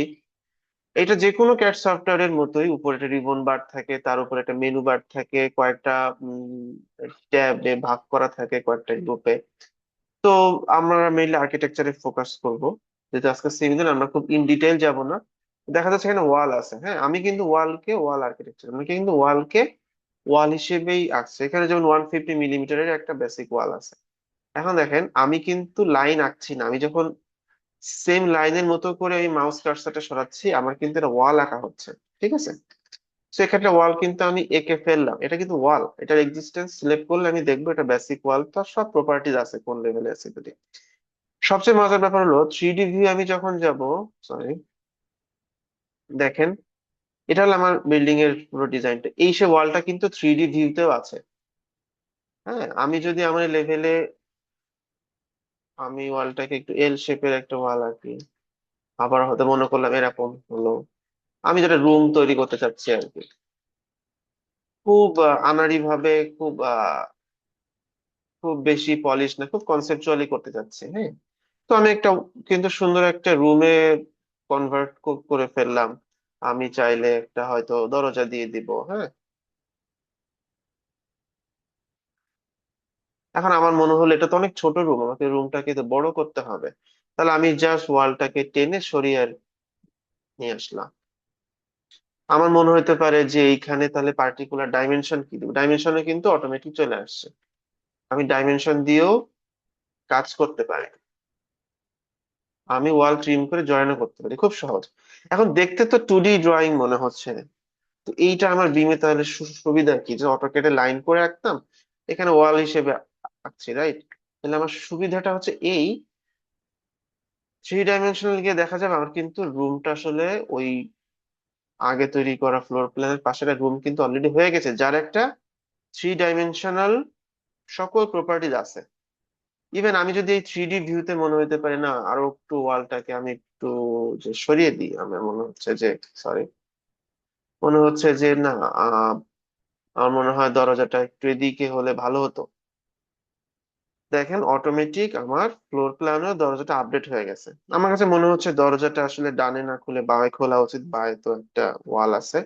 এটা যে কোনো ক্যাড সফটওয়্যারের মতোই, উপরে একটা রিবন বার থাকে, তার উপরে একটা মেনু বার থাকে, কয়েকটা ট্যাবে ভাগ করা থাকে কয়েকটা গ্রুপে। তো আমরা মেইনলি আর্কিটেকচারে ফোকাস করব, যেহেতু আজকে সিমিলার, আমরা খুব ইন ডিটেইল যাব না। দেখা যাচ্ছে এখানে ওয়াল আছে। হ্যাঁ, আমি কিন্তু ওয়ালকে ওয়াল আর্কিটেকচার, আমি কিন্তু ওয়ালকে ওয়াল হিসেবেই আঁকছি। এখানে যেমন 150 মিলিমিটারের একটা বেসিক ওয়াল আছে। এখন দেখেন আমি কিন্তু লাইন আঁকছি না, আমি যখন সেম লাইনের মতো করে আমি মাউস কার্সারটা সরাচ্ছি, আমার কিন্তু এটা ওয়াল আঁকা হচ্ছে। ঠিক আছে, সেক্ষেত্রে ওয়াল কিন্তু আমি এঁকে ফেললাম, এটা কিন্তু ওয়াল, এটার এক্সিস্টেন্স সিলেক্ট করলে আমি দেখবো এটা বেসিক ওয়াল। তার সব প্রপার্টিজ আছে কোন লেভেলে আছে যদি। সবচেয়ে মজার ব্যাপার হলো 3D ভিউ আমি যখন যাব, সরি, দেখেন এটা হলো আমার বিল্ডিং এর পুরো ডিজাইনটা, এই সে ওয়ালটা কিন্তু 3D ভিউতেও আছে। হ্যাঁ, আমি যদি আমার লেভেলে আমি ওয়ালটাকে একটু এল শেপের একটা ওয়াল আঁকি, আবার হয়তো মনে করলাম এরকম হলো, আমি যেটা রুম তৈরি করতে চাচ্ছি আর কি, খুব আনাড়ি ভাবে, খুব খুব বেশি পলিশ না, খুব কনসেপচুয়ালি করতে চাচ্ছি। হ্যাঁ, তো আমি একটা কিন্তু সুন্দর একটা রুমে কনভার্ট করে ফেললাম। আমি চাইলে একটা হয়তো দরজা দিয়ে দিব। হ্যাঁ, এখন আমার মনে হলো এটা তো অনেক ছোট রুম, আমাকে রুমটাকে তো বড় করতে হবে। তাহলে আমি জাস্ট ওয়ালটাকে টেনে সরিয়ে নিয়ে আসলাম। আমার মনে হতে পারে যে এইখানে তাহলে পার্টিকুলার ডাইমেনশন কি দিব, ডাইমেনশনে কিন্তু অটোমেটিক চলে আসছে। আমি ডাইমেনশন দিয়েও কাজ করতে পারি, আমি ওয়াল ট্রিম করে জয়েনও করতে পারি, খুব সহজ। এখন দেখতে তো 2D ড্রয়িং মনে হচ্ছে, তো এইটা আমার বিমে তাহলে সুবিধা কি, যে অটোক্যাডে লাইন করে আঁকতাম, এখানে ওয়াল হিসেবে আঁকছি, রাইট? তাহলে আমার সুবিধাটা হচ্ছে এই, 3 ডাইমেনশনাল গিয়ে দেখা যাবে আমার কিন্তু রুমটা আসলে ওই আগে তৈরি করা ফ্লোর প্ল্যানের পাশে রুম কিন্তু অলরেডি হয়ে গেছে, যার একটা 3 ডাইমেনশনাল সকল প্রপার্টিজ আছে। ইভেন আমি যদি এই 3D ভিউতে মনে হতে পারে না আরো একটু ওয়ালটাকে আমি একটু যে সরিয়ে দিই, আমার মনে হচ্ছে যে, সরি, মনে হচ্ছে যে না, আহ আমার মনে হয় দরজাটা একটু এদিকে হলে ভালো হতো। দেখেন অটোমেটিক আমার ফ্লোর প্ল্যানে দরজাটা আপডেট হয়ে গেছে। আমার কাছে মনে হচ্ছে দরজাটা আসলে ডানে না খুলে বাঁয়ে খোলা উচিত, বাঁয়ে তো একটা ওয়াল আছে।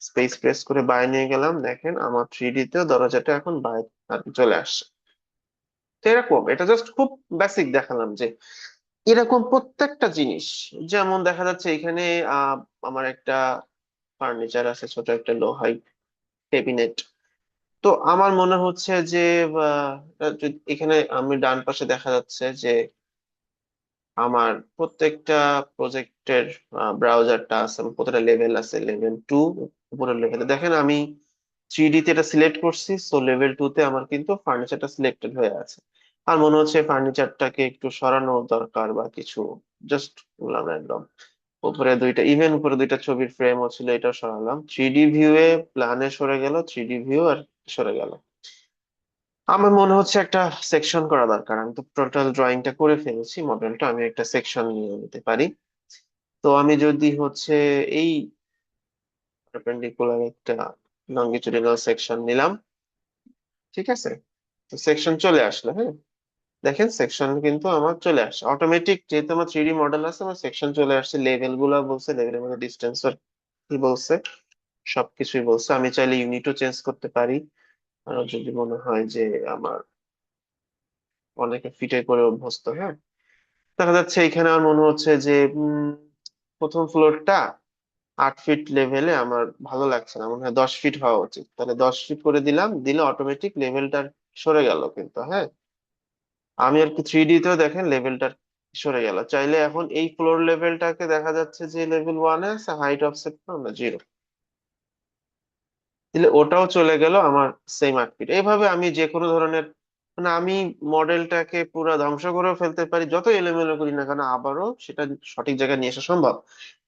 স্পেস প্রেস করে বাঁয়ে নিয়ে গেলাম, দেখেন আমার 3D তেও দরজাটা এখন বাঁয়ে আর কি চলে আসছে। তো এরকম, এটা জাস্ট খুব বেসিক দেখালাম যে এরকম প্রত্যেকটা জিনিস, যেমন দেখা যাচ্ছে এখানে আহ আমার একটা ফার্নিচার আছে, ছোট একটা লোহাই ক্যাবিনেট। তো আমার মনে হচ্ছে যে এখানে আমি ডান পাশে দেখা যাচ্ছে যে আমার প্রত্যেকটা প্রজেক্টের ব্রাউজারটা আছে, আমার প্রতিটা লেভেল আছে, লেভেল 2 উপরের লেভেলে দেখেন আমি 3D তে এটা সিলেক্ট করছি, সো লেভেল 2 তে আমার কিন্তু ফার্নিচারটা সিলেক্টেড হয়ে আছে। আর মনে হচ্ছে ফার্নিচারটাকে একটু সরানো দরকার বা কিছু, জাস্ট বললাম একদম। উপরে দুইটা ছবির ফ্রেমও ছিল, এটাও সরালাম। 3D ভিউ এ প্ল্যানে সরে গেল, 3D ভিউ আর সরে গেল। আমার মনে হচ্ছে একটা সেকশন করা দরকার। আমি তো টোটাল ড্রয়িংটা করে ফেলেছি, মডেলটা আমি একটা সেকশন নিয়ে নিতে পারি। তো আমি যদি হচ্ছে এই পারপেন্ডিকুলার একটা লঙ্গিচুডিনাল সেকশন নিলাম, ঠিক আছে? তো সেকশন চলে আসলো, হ্যাঁ। দেখেন সেকশন কিন্তু আমার চলে আসছে অটোমেটিক, যেহেতু আমার 3D মডেল আছে, আমার সেকশন চলে আসছে। লেভেল গুলা বলছে, লেভেলের মধ্যে ডিস্টেন্স কি বলছে, সবকিছুই বলছে। আমি চাইলে ইউনিটও চেঞ্জ করতে পারি, আর যদি মনে হয় যে আমার অনেকে ফিটে করে অভ্যস্ত, হ্যাঁ। দেখা যাচ্ছে এখানে আমার মনে হচ্ছে যে প্রথম ফ্লোরটা 8 ফিট লেভেলে আমার ভালো লাগছে না, মনে হয় 10 ফিট হওয়া উচিত। তাহলে 10 ফিট করে দিলাম, দিলে অটোমেটিক লেভেলটা সরে গেল কিন্তু, হ্যাঁ। আমি আর কি 3D তেও দেখেন লেভেলটা সরে গেল। চাইলে এখন এই ফ্লোর লেভেলটাকে দেখা যাচ্ছে যে লেভেল 1-এ আছে, হাইট অফসেট আমরা 0, দিলে ওটাও চলে গেল আমার সেম 8 ফিট। এইভাবে আমি যে কোনো ধরনের, মানে আমি মডেলটাকে পুরো ধ্বংস করেও ফেলতে পারি, যত এলোমেলো করি না কেন আবারও সেটা সঠিক জায়গায় নিয়ে আসা সম্ভব।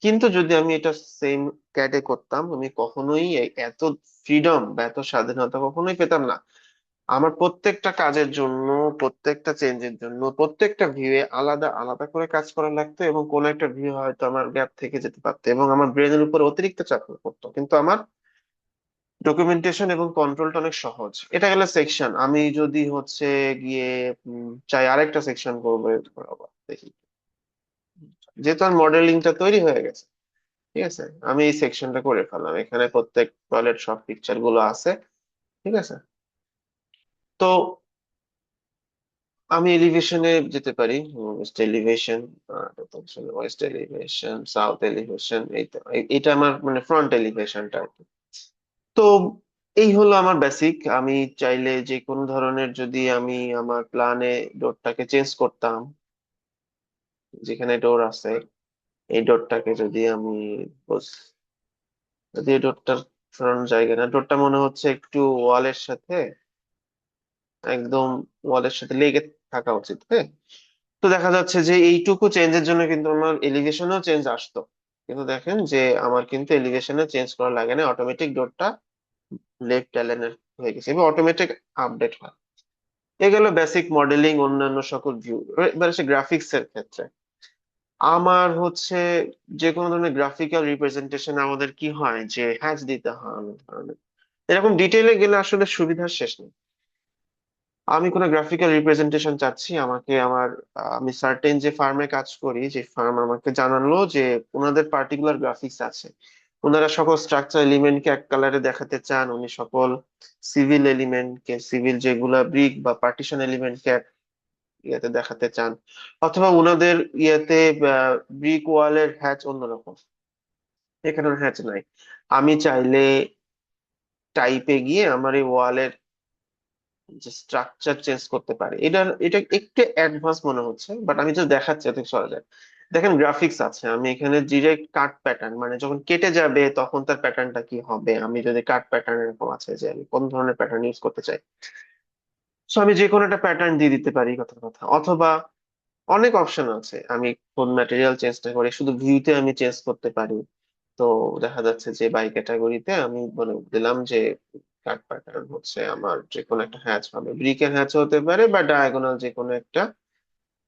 কিন্তু যদি আমি এটা সেম ক্যাটে করতাম, আমি কখনোই এত ফ্রিডম বা এত স্বাধীনতা কখনোই পেতাম না। আমার প্রত্যেকটা কাজের জন্য, প্রত্যেকটা চেঞ্জের জন্য, প্রত্যেকটা ভিউয়ে আলাদা আলাদা করে কাজ করা লাগতো, এবং কোন একটা ভিউ হয়তো আমার গ্যাপ থেকে যেতে পারতো এবং আমার ব্রেনের উপর অতিরিক্ত চাপ পড়তো। কিন্তু আমার ডকুমেন্টেশন এবং কন্ট্রোলটা অনেক সহজ। এটা গেল সেকশন। আমি যদি হচ্ছে গিয়ে চাই আরেকটা সেকশন করবো, আবার দেখি, যেহেতু আমার মডেলিংটা তৈরি হয়ে গেছে, ঠিক আছে, আমি এই সেকশনটা করে ফেললাম। এখানে প্রত্যেক টয়লেট সব পিকচার গুলো আছে, ঠিক আছে। তো আমি এলিভেশনে যেতে পারি, West elevation, West elevation, south elevation, এটা আমার মানে ফ্রন্ট এলিভেশনটা। তো এই হলো আমার বেসিক। আমি চাইলে যে কোনো ধরনের, যদি আমি আমার প্ল্যানে ডোরটাকে চেঞ্জ করতাম, যেখানে ডোর আছে এই ডোরটাকে যদি আমি যদি এই ডোরটার সরানোর জায়গা না, ডোরটা মনে হচ্ছে একটু ওয়ালের সাথে, একদম ওয়ালের সাথে লেগে থাকা উচিত, হ্যাঁ। তো দেখা যাচ্ছে যে এইটুকু চেঞ্জের জন্য কিন্তু আমার এলিভেশনেও চেঞ্জ আসতো, কিন্তু দেখেন যে আমার কিন্তু এলিভেশনে চেঞ্জ করা লাগে না, অটোমেটিক ডোরটা লেফট অ্যালাইনের হয়ে গেছে এবং অটোমেটিক আপডেট হয়। এগুলো বেসিক মডেলিং, অন্যান্য সকল ভিউ। এবার সে গ্রাফিক্স এর ক্ষেত্রে আমার হচ্ছে যে কোনো ধরনের গ্রাফিক্যাল রিপ্রেজেন্টেশন আমাদের কি হয় যে হ্যাচ দিতে হয় অনেক ধরনের। এরকম ডিটেইলে গেলে আসলে সুবিধার শেষ নেই। আমি কোনো গ্রাফিক্যাল রিপ্রেজেন্টেশন চাচ্ছি, আমাকে আমার আমি সার্টেন যে ফার্মে কাজ করি, যে ফার্ম আমাকে জানালো যে ওনাদের পার্টিকুলার গ্রাফিক্স আছে। ওনারা সকল স্ট্রাকচার এলিমেন্টকে এক কালারে দেখাতে চান, উনি সকল সিভিল এলিমেন্টকে, সিভিল যেগুলা ব্রিক বা পার্টিশন এলিমেন্টকে এক ইয়েতে দেখাতে চান। অথবা ওনাদের ইয়েতে ব্রিক ওয়ালের হ্যাচ অন্যরকম, এখানে হ্যাচ নাই। আমি চাইলে টাইপে গিয়ে আমার এই ওয়ালের যে স্ট্রাকচার চেঞ্জ করতে পারে। এটা এটা একটু অ্যাডভান্স মনে হচ্ছে, বাট আমি just দেখাচ্ছি অত সহজে। দেখেন গ্রাফিক্স আছে, আমি এখানে ডিরেক্ট কাট প্যাটার্ন, মানে যখন কেটে যাবে তখন তার প্যাটার্নটা কি হবে, আমি যদি কাট প্যাটার্ন এরকম আছে যে আমি কোন ধরনের প্যাটার্ন ইউজ করতে চাই, তো আমি যে কোনো একটা প্যাটার্ন দিয়ে দিতে পারি, কথার কথা। অথবা অনেক অপশন আছে, আমি কোন ম্যাটেরিয়াল চেঞ্জটা করি, শুধু ভিউতে আমি চেঞ্জ করতে পারি। তো দেখা যাচ্ছে যে বাই ক্যাটাগরিতে আমি বলে দিলাম যে কাট প্যাটার্ন হচ্ছে আমার যে কোনো একটা হ্যাচ হবে, ব্রিকের হ্যাচ হতে পারে বা ডায়াগোনাল যে কোনো একটা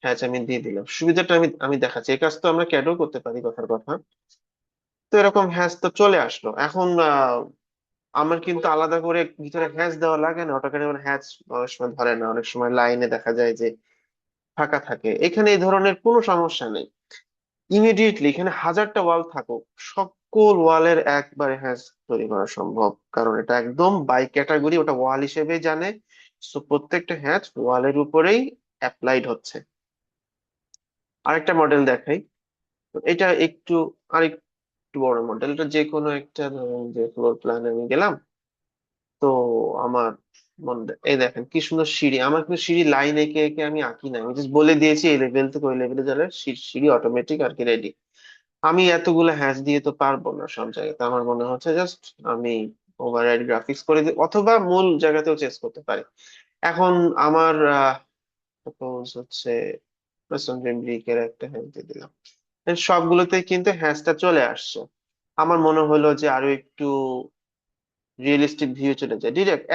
হ্যাচ আমি দিয়ে দিলাম, সুবিধাটা আমি আমি দেখাচ্ছি। এই কাজ তো আমরা ক্যাডও করতে পারি, কথার কথা। তো এরকম হ্যাচ তো চলে আসলো। এখন আমার কিন্তু আলাদা করে ভিতরে হ্যাচ দেওয়া লাগে না, অটোক্যাড যেমন হ্যাচ অনেক সময় ধরে না, অনেক সময় লাইনে দেখা যায় যে ফাঁকা থাকে। এখানে এই ধরনের কোনো সমস্যা নেই। ইমিডিয়েটলি এখানে হাজারটা ওয়াল থাকুক, সকল ওয়ালের একবারে হ্যাশ তৈরি করা সম্ভব, কারণ এটা একদম বাই ক্যাটাগরি, ওটা ওয়াল হিসেবে জানে। সো প্রত্যেকটা হ্যাশ ওয়ালের উপরেই অ্যাপ্লাইড হচ্ছে। আরেকটা মডেল দেখাই। তো এটা একটু আরেকটু বড় মডেল। এটা যে কোনো একটা ধরুন যে ফ্লোর প্ল্যানে আমি গেলাম, তো আমার এই দেখেন কি সুন্দর সিঁড়ি। আমার কিন্তু সিঁড়ি লাইন এঁকে এঁকে আমি আঁকি না, আমি জাস্ট বলে দিয়েছি এই লেভেল থেকে ওই লেভেলে যাবে, সিঁড়ি অটোমেটিক আর কি রেডি। আমি এতগুলো হ্যাশ দিয়ে তো পারবো না সব জায়গাতে। আমার মনে হচ্ছে জাস্ট আমি ওভাররাইড গ্রাফিক্স করে দিই, অথবা মূল জায়গাতেও চেঞ্জ করতে পারি। এখন আমার সাপোজ হচ্ছে প্রেসন ফেব্রিকের একটা হ্যাশ দিয়ে দিলাম, এর সবগুলোতে কিন্তু হ্যাশটা চলে আসছে। আমার মনে হলো যে আরো একটু রিয়েলিস্টিক ভিউ চলে যায়, ডিরেক্ট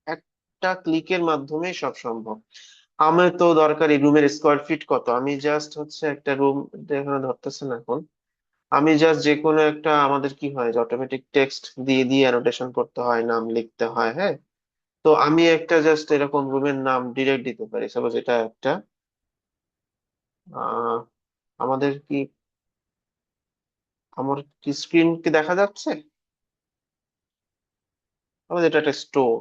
একটা ক্লিকের মাধ্যমে সব সম্ভব। আমার তো দরকার এই রুমের স্কোয়ার ফিট কত, আমি জাস্ট হচ্ছে একটা রুম, এখানে ধরতেছে না এখন, আমি জাস্ট যে কোনো একটা, আমাদের কি হয় যে অটোমেটিক টেক্সট দিয়ে দিয়ে অ্যানোটেশন করতে হয়, নাম লিখতে হয়, হ্যাঁ। তো আমি একটা জাস্ট এরকম রুমের নাম ডিরেক্ট দিতে পারি। সাপোজ এটা একটা আহ আমাদের কি, আমার কি স্ক্রিন কি দেখা যাচ্ছে? আমাদের এটা একটা স্টোর।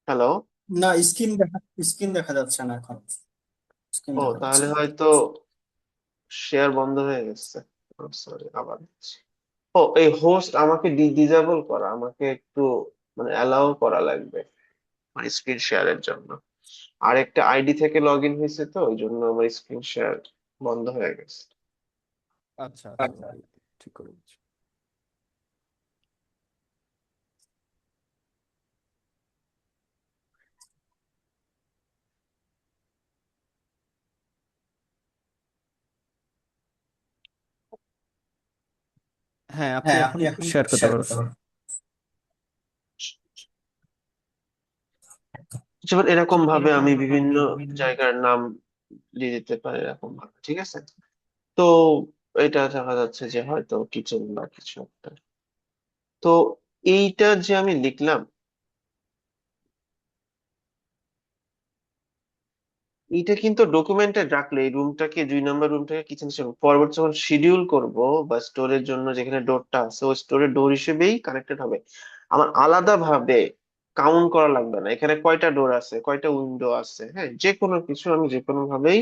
হ্যালো। না, স্ক্রিন দেখা যাচ্ছে না এখন। স্ক্রিন ও দেখা যাচ্ছে তাহলে না। হয়তো শেয়ার বন্ধ হয়ে গেছে। সরি, আবার দিচ্ছি। ও, এই হোস্ট আমাকে ডিজেবল করা, আমাকে একটু মানে অ্যালাউ করা লাগবে মানে স্ক্রিন শেয়ারের জন্য। আর একটা আইডি থেকে লগ ইন হয়েছে, তো ওই জন্য আমার স্ক্রিন শেয়ার বন্ধ হয়ে গেছে। আচ্ছা আচ্ছা, ওকে, ঠিক করে দিচ্ছি। হ্যাঁ, আপনি হ্যাঁ, এখন আপনি এখন শেয়ার করতে শেয়ার করতে পারবেন। পারেন। যেমন এরকম যেমন ভাবে এরকম আমি ভাবে আমি বিভিন্ন বিভিন্ন জায়গার নাম দিয়ে দিতে পারি এরকম ভাবে, ঠিক আছে। তো এটা দেখা যাচ্ছে যে হয়তো কিচেন বা কিছু একটা। তো এইটা যে আমি লিখলাম, এটা কিন্তু ডকুমেন্টে রাখলে এই রুমটাকে, 2 নম্বর রুমটাকে কিচেন হিসেবে পরবর্তী যখন শিডিউল করব বা স্টোরের জন্য যেখানে ডোরটা আছে, ওই স্টোরের ডোর হিসেবেই কানেক্টেড হবে। আমার আলাদা ভাবে কাউন্ট করা লাগবে না এখানে কয়টা ডোর আছে, কয়টা উইন্ডো আছে। হ্যাঁ, যে কোনো কিছু আমি যে কোনো ভাবেই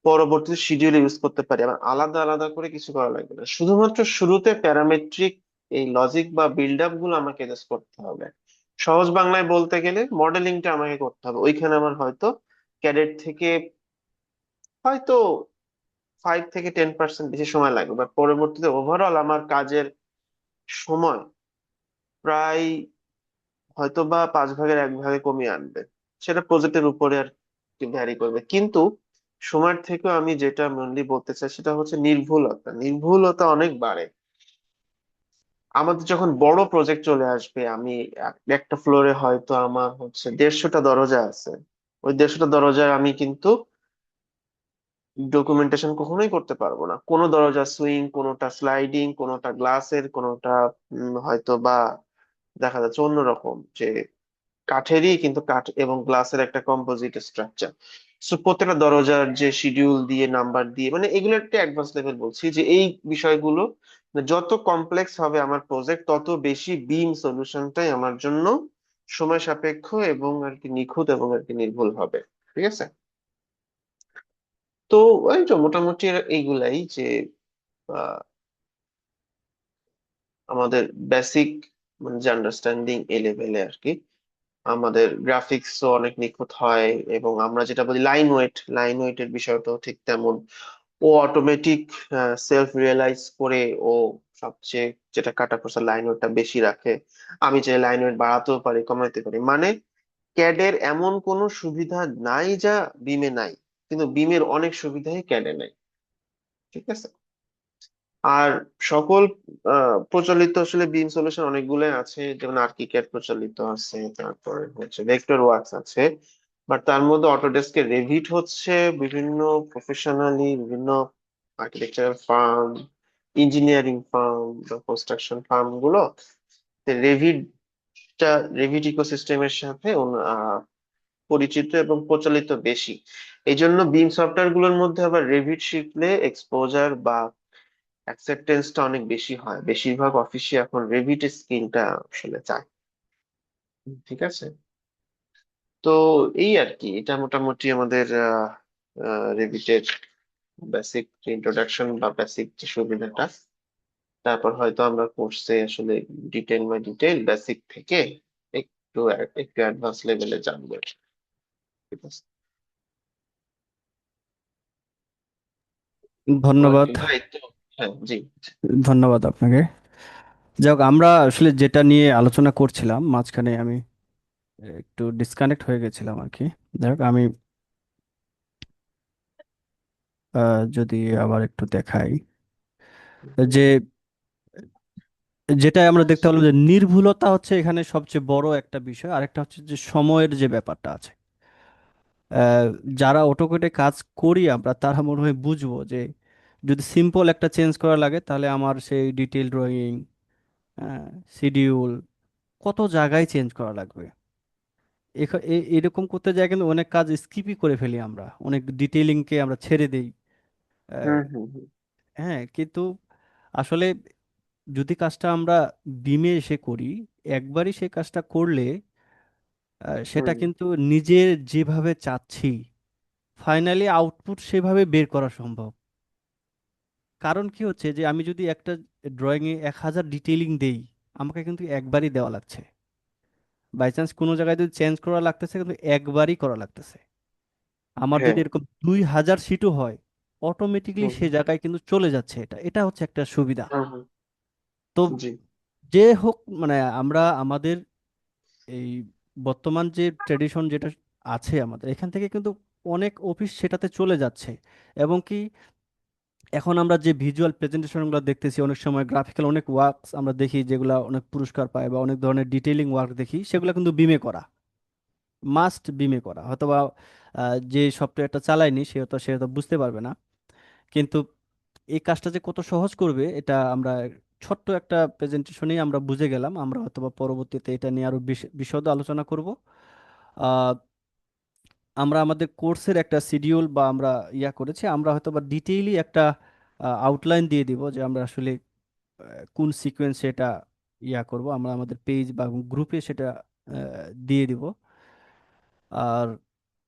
পরবর্তী শিডিউলে ইউজ করতে পারি। আমার আলাদা আলাদা করে কিছু করা লাগবে না, শুধুমাত্র শুরুতে প্যারামেট্রিক এই লজিক বা বিল্ড আপ গুলো আমাকে জাস্ট করতে হবে। সহজ বাংলায় বলতে গেলে মডেলিংটা আমাকে করতে হবে। ওইখানে আমার হয়তো ক্যাডেট থেকে হয়তো 5 থেকে 10% বেশি সময় লাগবে, বাট পরবর্তীতে ওভারঅল আমার কাজের সময় প্রায় হয়তো বা 5 ভাগের 1 ভাগে কমিয়ে আনবে। সেটা প্রজেক্টের উপরে আর কি ভ্যারি করবে, কিন্তু সময়ের থেকেও আমি যেটা মেনলি বলতে চাই সেটা হচ্ছে নির্ভুলতা। নির্ভুলতা অনেক বাড়ে আমাদের যখন বড় প্রজেক্ট চলে আসবে। আমি একটা ফ্লোরে হয়তো আমার হচ্ছে 150টা দরজা আছে, ওই 150টা দরজার আমি কিন্তু ডকুমেন্টেশন কখনোই করতে পারবো না। কোনো দরজা সুইং, কোনোটা স্লাইডিং, কোনোটা গ্লাসের, কোনোটা হয়তো বা দেখা যাচ্ছে অন্যরকম যে কাঠেরই, কিন্তু কাঠ এবং গ্লাসের একটা কম্পোজিট স্ট্রাকচার। সো প্রত্যেকটা দরজার যে শিডিউল দিয়ে, নাম্বার দিয়ে, মানে এগুলো একটা অ্যাডভান্স লেভেল বলছি, যে এই বিষয়গুলো মানে যত কমপ্লেক্স হবে আমার প্রজেক্ট, তত বেশি বিম সলিউশনটাই আমার জন্য সময় সাপেক্ষ এবং আর কি নিখুঁত এবং আর কি নির্ভুল হবে। ঠিক আছে। তো এই তো মোটামুটি এইগুলাই যে আহ, আমাদের বেসিক মানে যে আন্ডারস্ট্যান্ডিং এ লেভেলে আর কি। আমাদের গ্রাফিক্সও অনেক নিখুঁত হয়, এবং আমরা যেটা বলি লাইন ওয়েটের বিষয়টাও ঠিক তেমন। ও অটোমেটিক সেলফ রিয়েলাইজ করে ও সবচেয়ে যেটা কাটা খোঁচা লাইন ওয়েটটা বেশি রাখে। আমি চাই লাইন ওয়েট বাড়াতেও পারি, কমাতে পারি। মানে ক্যাডের এমন কোনো সুবিধা নাই যা বিমে নাই, কিন্তু বিমের অনেক সুবিধাই ক্যাডে নাই। ঠিক আছে। আর সকল প্রচলিত আসলে বিম সলিউশন অনেকগুলো আছে, যেমন আর্কিক্যাড প্রচলিত আছে, তারপরে হচ্ছে ভেক্টর ওয়ার্কস আছে। বাট তার মধ্যে অটোডেস্কের রেভিট হচ্ছে বিভিন্ন প্রফেশনালি বিভিন্ন আর্কিটেকচারাল ফার্ম, ইঞ্জিনিয়ারিং ফার্ম বা কনস্ট্রাকশন ফার্ম গুলো রেভিটটা, রেভিট ইকোসিস্টেমের সাথে পরিচিত এবং প্রচলিত বেশি। এই জন্য বিম সফটওয়্যার গুলোর মধ্যে আবার রেভিট শিখলে এক্সপোজার বা অ্যাকসেপ্টেন্সটা অনেক বেশি হয়। বেশিরভাগ অফিসে এখন রেভিট স্কিলটা আসলে চায়। ঠিক আছে। তো এই আর কি, এটা মোটামুটি আমাদের রেভিটের বেসিক ইন্ট্রোডাকশন বা বেসিক যে সুবিধাটা। তারপর হয়তো আমরা কোর্সে আসলে ডিটেল বাই ডিটেল বেসিক থেকে একটু একটু অ্যাডভান্স লেভেলে জানবো। ঠিক আছে। ধন্যবাদ। ওকে ভাই, তো হ্যাঁ জি। ধন্যবাদ আপনাকে। যাই হোক, আমরা আসলে যেটা নিয়ে আলোচনা করছিলাম মাঝখানে আমি একটু ডিসকানেক্ট হয়ে গেছিলাম আর কি। যাই হোক, আমি যদি আবার একটু দেখাই যে যেটা আমরা দেখতে পেলাম যে নির্ভুলতা হচ্ছে এখানে সবচেয়ে বড় একটা বিষয়। আরেকটা হচ্ছে যে সময়ের যে ব্যাপারটা আছে। আহ, যারা অটোকেটে কাজ করি আমরা, তারা মনে হয় বুঝবো যে যদি সিম্পল একটা চেঞ্জ করা লাগে তাহলে আমার সেই ডিটেল ড্রয়িং, শিডিউল, কত জায়গায় চেঞ্জ করা লাগবে। এরকম করতে যায় কিন্তু অনেক কাজ স্কিপই করে ফেলি আমরা, অনেক ডিটেইলিংকে আমরা ছেড়ে দেই। আহ, হুম হুম হুম হ্যাঁ, কিন্তু আসলে যদি কাজটা আমরা বিমে এসে করি, একবারই সে কাজটা করলে সেটা হুম কিন্তু নিজের যেভাবে চাচ্ছি ফাইনালি আউটপুট সেভাবে বের করা সম্ভব। কারণ কি হচ্ছে যে আমি যদি একটা ড্রয়িংয়ে 1000 ডিটেইলিং দেই, আমাকে কিন্তু একবারই দেওয়া লাগছে। বাই চান্স কোনো জায়গায় যদি চেঞ্জ করা লাগতেছে, কিন্তু একবারই করা লাগতেছে। আমার হ্যাঁ। যদি এরকম 2000 সিটও হয়, অটোমেটিকলি হুম সে জায়গায় কিন্তু চলে যাচ্ছে। এটা এটা হচ্ছে একটা সুবিধা। হুম হুম, তো জি। যে হোক, মানে আমরা আমাদের এই বর্তমান যে ট্রেডিশন যেটা আছে আমাদের এখান থেকে কিন্তু অনেক অফিস সেটাতে চলে যাচ্ছে। এবং কি এখন আমরা যে ভিজুয়াল প্রেজেন্টেশনগুলো দেখতেছি, অনেক সময় গ্রাফিক্যাল অনেক ওয়ার্কস আমরা দেখি যেগুলো অনেক পুরস্কার পায়, বা অনেক ধরনের ডিটেইলিং ওয়ার্ক দেখি, সেগুলো কিন্তু বিমে করা, মাস্ট বিমে করা। হয়তোবা যে সফটওয়্যারটা চালায়নি সে হয়তো বুঝতে পারবে না। কিন্তু এই কাজটা যে কত সহজ করবে এটা আমরা ছোট্ট একটা প্রেজেন্টেশনেই আমরা বুঝে গেলাম। আমরা হয়তোবা পরবর্তীতে এটা নিয়ে আরো বিশদ আলোচনা করব। আহ, আমরা আমাদের কোর্সের একটা শিডিউল বা আমরা করেছি, আমরা হয়তোবা ডিটেইলি একটা আউটলাইন দিয়ে দিব যে আমরা আসলে কোন সিকোয়েন্সে এটা করব। আমরা আমাদের পেজ বা গ্রুপে সেটা দিয়ে দিব। আর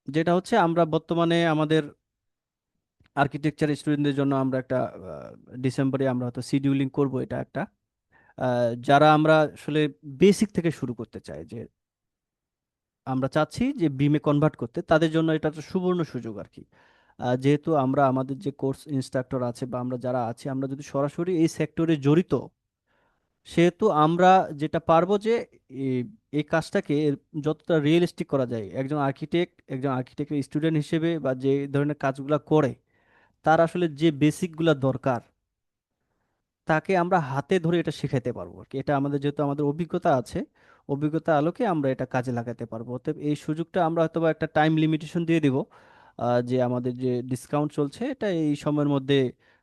যেটা হচ্ছে আমরা বর্তমানে আমাদের আর্কিটেকচার স্টুডেন্টদের জন্য আমরা একটা ডিসেম্বরে আমরা হয়তো শিডিউলিং করব। এটা একটা যারা আমরা আসলে বেসিক থেকে শুরু করতে চাই, যে আমরা চাচ্ছি যে বিমে কনভার্ট করতে, তাদের জন্য এটা একটা সুবর্ণ সুযোগ আর কি। যেহেতু আমরা আমাদের যে কোর্স ইনস্ট্রাক্টর আছে বা আমরা যারা আছি, আমরা যদি সরাসরি এই সেক্টরে জড়িত, সেহেতু আমরা যেটা পারবো যে এই এই কাজটাকে যতটা রিয়েলিস্টিক করা যায়, একজন আর্কিটেক্টের স্টুডেন্ট হিসেবে বা যে ধরনের কাজগুলো করে, তার আসলে যে বেসিকগুলো দরকার তাকে আমরা হাতে ধরে এটা শেখাতে পারবো আর কি। এটা আমাদের যেহেতু আমাদের অভিজ্ঞতা আছে, অভিজ্ঞতা আলোকে আমরা এটা কাজে লাগাতে পারবো। অতএব এই সুযোগটা আমরা হয়তো বা একটা টাইম লিমিটেশন দিয়ে দিব, যে আমাদের যে ডিসকাউন্ট চলছে এটা এই সময়ের মধ্যে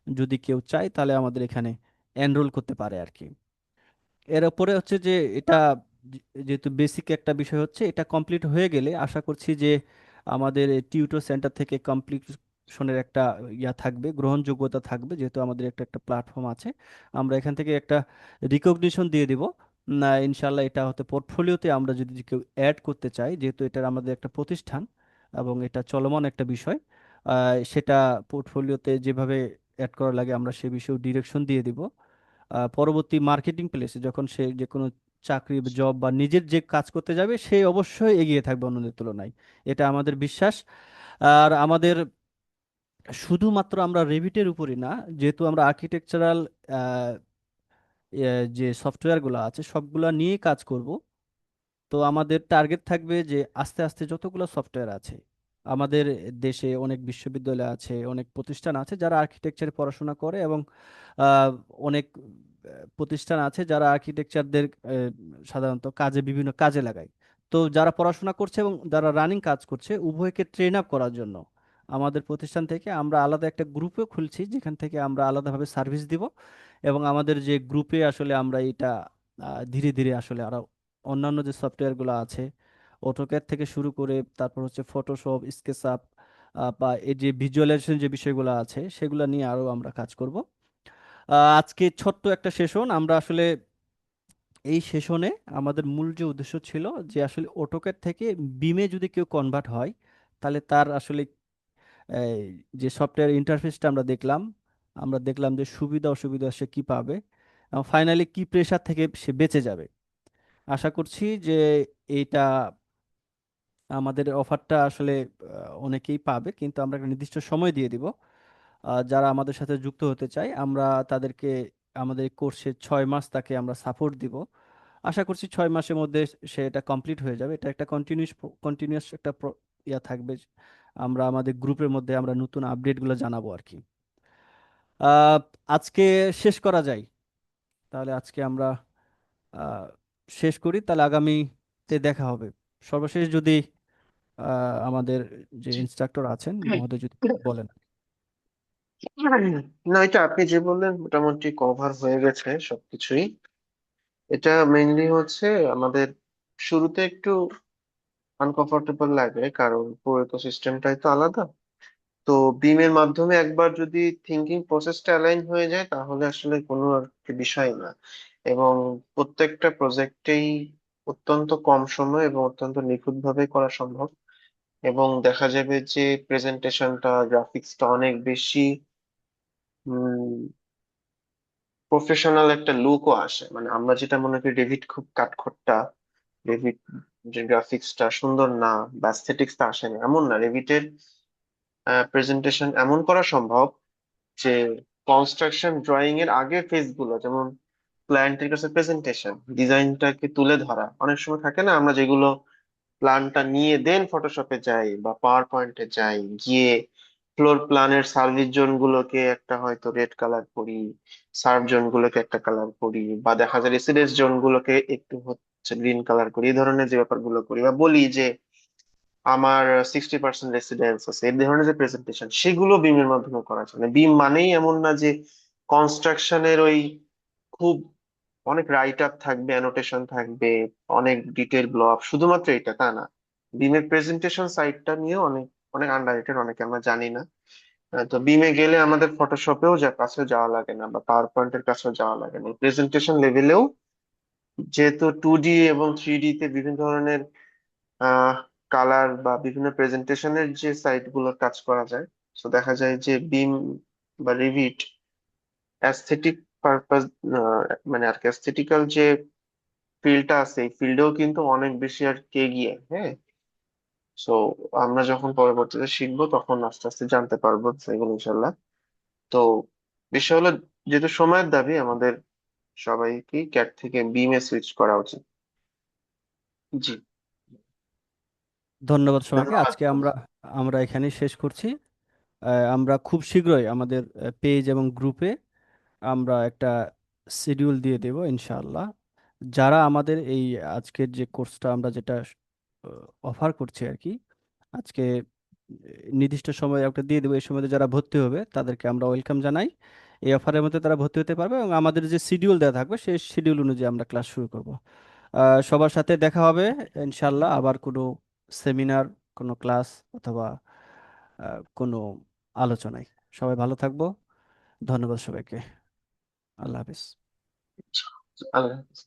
যদি কেউ চায় তাহলে আমাদের এখানে এনরোল করতে পারে আর কি। এর উপরে হচ্ছে যে এটা যেহেতু বেসিক একটা বিষয় হচ্ছে, এটা কমপ্লিট হয়ে গেলে আশা করছি যে আমাদের টিউটর সেন্টার থেকে কমপ্লিশনের একটা থাকবে, গ্রহণযোগ্যতা থাকবে। যেহেতু আমাদের একটা একটা প্ল্যাটফর্ম আছে, আমরা এখান থেকে একটা রিকগনিশন দিয়ে দিব। না, ইনশাল্লাহ এটা হতে পোর্টফোলিওতে আমরা যদি কেউ অ্যাড করতে চাই, যেহেতু এটা আমাদের একটা প্রতিষ্ঠান এবং এটা চলমান একটা বিষয়, সেটা পোর্টফোলিওতে যেভাবে অ্যাড করা লাগে আমরা সে বিষয়ে ডিরেকশন দিয়ে দিব। পরবর্তী মার্কেটিং প্লেসে যখন সে যে কোনো চাকরি, জব বা নিজের যে কাজ করতে যাবে, সে অবশ্যই এগিয়ে থাকবে অন্যদের তুলনায়। এটা আমাদের বিশ্বাস। আর আমাদের শুধুমাত্র আমরা রেভিটের উপরই না, যেহেতু আমরা আর্কিটেকচারাল যে সফটওয়্যারগুলো আছে সবগুলা নিয়ে কাজ করব। তো আমাদের টার্গেট থাকবে যে আস্তে আস্তে যতগুলো সফটওয়্যার আছে আমাদের দেশে, অনেক বিশ্ববিদ্যালয় আছে, অনেক প্রতিষ্ঠান আছে যারা আর্কিটেকচারে পড়াশোনা করে, এবং আহ, অনেক প্রতিষ্ঠান আছে যারা আর্কিটেকচারদের সাধারণত বিভিন্ন কাজে লাগায়। তো যারা পড়াশোনা করছে এবং যারা রানিং কাজ করছে উভয়কে ট্রেন আপ করার জন্য আমাদের প্রতিষ্ঠান থেকে আমরা আলাদা একটা গ্রুপও খুলছি, যেখান থেকে আমরা আলাদাভাবে সার্ভিস দিব। এবং আমাদের যে গ্রুপে আসলে আমরা এটা ধীরে ধীরে আসলে আরো অন্যান্য যে সফটওয়্যারগুলো আছে, অটোক্যাড থেকে শুরু করে তারপর হচ্ছে ফটোশপ, স্কেচআপ, বা এই যে ভিজুয়ালাইজেশন যে বিষয়গুলো আছে সেগুলো নিয়ে আরো আমরা কাজ করব। আজকে ছোট্ট একটা সেশন আমরা আসলে, এই সেশনে আমাদের মূল যে উদ্দেশ্য ছিল যে আসলে অটোক্যাড থেকে বিমে যদি কেউ কনভার্ট হয় তাহলে তার আসলে এই, যে সফটওয়্যার ইন্টারফেসটা আমরা দেখলাম যে সুবিধা অসুবিধা সে কি পাবে এবং ফাইনালি কি প্রেশার থেকে সে বেঁচে যাবে। আশা করছি যে এইটা আমাদের অফারটা আসলে অনেকেই পাবে, কিন্তু আমরা একটা নির্দিষ্ট সময় দিয়ে দিব। যারা আমাদের সাথে যুক্ত হতে চায় আমরা তাদেরকে আমাদের কোর্সে 6 মাস তাকে আমরা সাপোর্ট দিব। আশা করছি 6 মাসের মধ্যে সে এটা কমপ্লিট হয়ে যাবে। এটা একটা কন্টিনিউয়াস একটা ইয়া থাকবে। আমরা আমাদের গ্রুপের মধ্যে আমরা নতুন আপডেটগুলো জানাবো আর কি। আহ, আজকে শেষ করা যায়, তাহলে আজকে আমরা আহ, শেষ করি, তাহলে আগামীতে দেখা হবে। সর্বশেষ যদি আমাদের যে ইনস্ট্রাক্টর আছেন মহোদয় যদি বলেন। না, এটা আপনি যে বললেন মোটামুটি কভার হয়ে গেছে সবকিছুই। এটা মেইনলি হচ্ছে আমাদের শুরুতে একটু আনকমফোর্টেবল লাগে, কারণ পুরো সিস্টেমটাই তো আলাদা। তো বিমের মাধ্যমে একবার যদি থিঙ্কিং প্রসেসটা অ্যালাইন হয়ে যায় তাহলে আসলে কোনো আর কি বিষয় না। এবং প্রত্যেকটা প্রজেক্টেই অত্যন্ত কম সময় এবং অত্যন্ত নিখুঁতভাবে করা সম্ভব। এবং দেখা যাবে যে প্রেজেন্টেশনটা, গ্রাফিক্সটা অনেক বেশি প্রফেশনাল একটা লুকও আসে। মানে আমরা যেটা মনে করি ডেভিড খুব কাঠখোট্টা, রেভিট যে গ্রাফিক্সটা সুন্দর না বা অ্যাস্থেটিক্সটা আসে না, এমন না। রেভিটের প্রেজেন্টেশন এমন করা সম্ভব যে কনস্ট্রাকশন ড্রয়িং এর আগের ফেজ গুলো, যেমন ক্লায়েন্টের কাছে প্রেজেন্টেশন ডিজাইনটাকে তুলে ধরা, অনেক সময় থাকে না আমরা যেগুলো প্ল্যানটা নিয়ে দেন ফটোশপে যাই বা পাওয়ার পয়েন্টে যাই, গিয়ে ফ্লোর প্ল্যানের সার্ভিস জোন গুলোকে একটা হয়তো রেড কালার করি, সার্ভ জোন গুলোকে একটা কালার করি, বা দেখা যায় রেসিডেন্স জোন গুলোকে একটু হচ্ছে গ্রিন কালার করি, এই ধরনের যে ব্যাপারগুলো করি, বা বলি যে আমার 60% রেসিডেন্স আছে, এই ধরনের যে প্রেজেন্টেশন সেগুলো বিমের মাধ্যমে করা যায়। মানে বিম মানেই এমন না যে কনস্ট্রাকশনের ওই খুব অনেক রাইট আপ থাকবে, অ্যানোটেশন থাকবে, অনেক ডিটেল ব্লক, শুধুমাত্র এটা তা না। বিমের প্রেজেন্টেশন সাইটটা নিয়ে অনেক অনেক আন্ডাররেটেড, অনেকে আমরা জানি না। তো বিমে গেলে আমাদের ফটোশপেও কাছেও যাওয়া লাগে না বা পাওয়ার পয়েন্টের কাছেও যাওয়া লাগে না। প্রেজেন্টেশন লেভেলেও যেহেতু 2D এবং 3D তে বিভিন্ন ধরনের কালার বা বিভিন্ন প্রেজেন্টেশনের যে সাইট গুলো কাজ করা যায়, তো দেখা যায় যে বিম বা রিভিট অ্যাস্থেটিক পারপাস, মানে আর কি অ্যাস্থেটিক্যাল যে ফিল্ডটা আছে এই ফিল্ডেও কিন্তু অনেক বেশি আর কে এগিয়ে। হ্যাঁ, সো আমরা যখন পরবর্তীতে শিখবো তখন আস্তে আস্তে জানতে পারবো সেগুলো ইনশাল্লাহ। তো বিষয় হলো, যেহেতু সময়ের দাবি, আমাদের সবাইকে ক্যাট থেকে বিমে সুইচ করা উচিত। জি, ধন্যবাদ সবাইকে। ধন্যবাদ। আজকে আমরা আমরা এখানেই শেষ করছি। আমরা খুব শীঘ্রই আমাদের পেজ এবং গ্রুপে আমরা একটা শিডিউল দিয়ে দেব ইনশাআল্লাহ। যারা আমাদের এই আজকের যে কোর্সটা আমরা যেটা অফার করছি আর কি, আজকে নির্দিষ্ট সময় একটা দিয়ে দেবো, এই সময়তে যারা ভর্তি হবে তাদেরকে আমরা ওয়েলকাম জানাই। এই অফারের মধ্যে তারা ভর্তি হতে পারবে এবং আমাদের যে শিডিউল দেওয়া থাকবে সেই শিডিউল অনুযায়ী আমরা ক্লাস শুরু করব। সবার সাথে দেখা হবে ইনশাআল্লাহ আবার কোনো সেমিনার, কোনো ক্লাস অথবা কোনো আলোচনায়। সবাই ভালো থাকবো। ধন্যবাদ সবাইকে। আল্লাহ হাফিজ। আল্লাহ হাফিজ।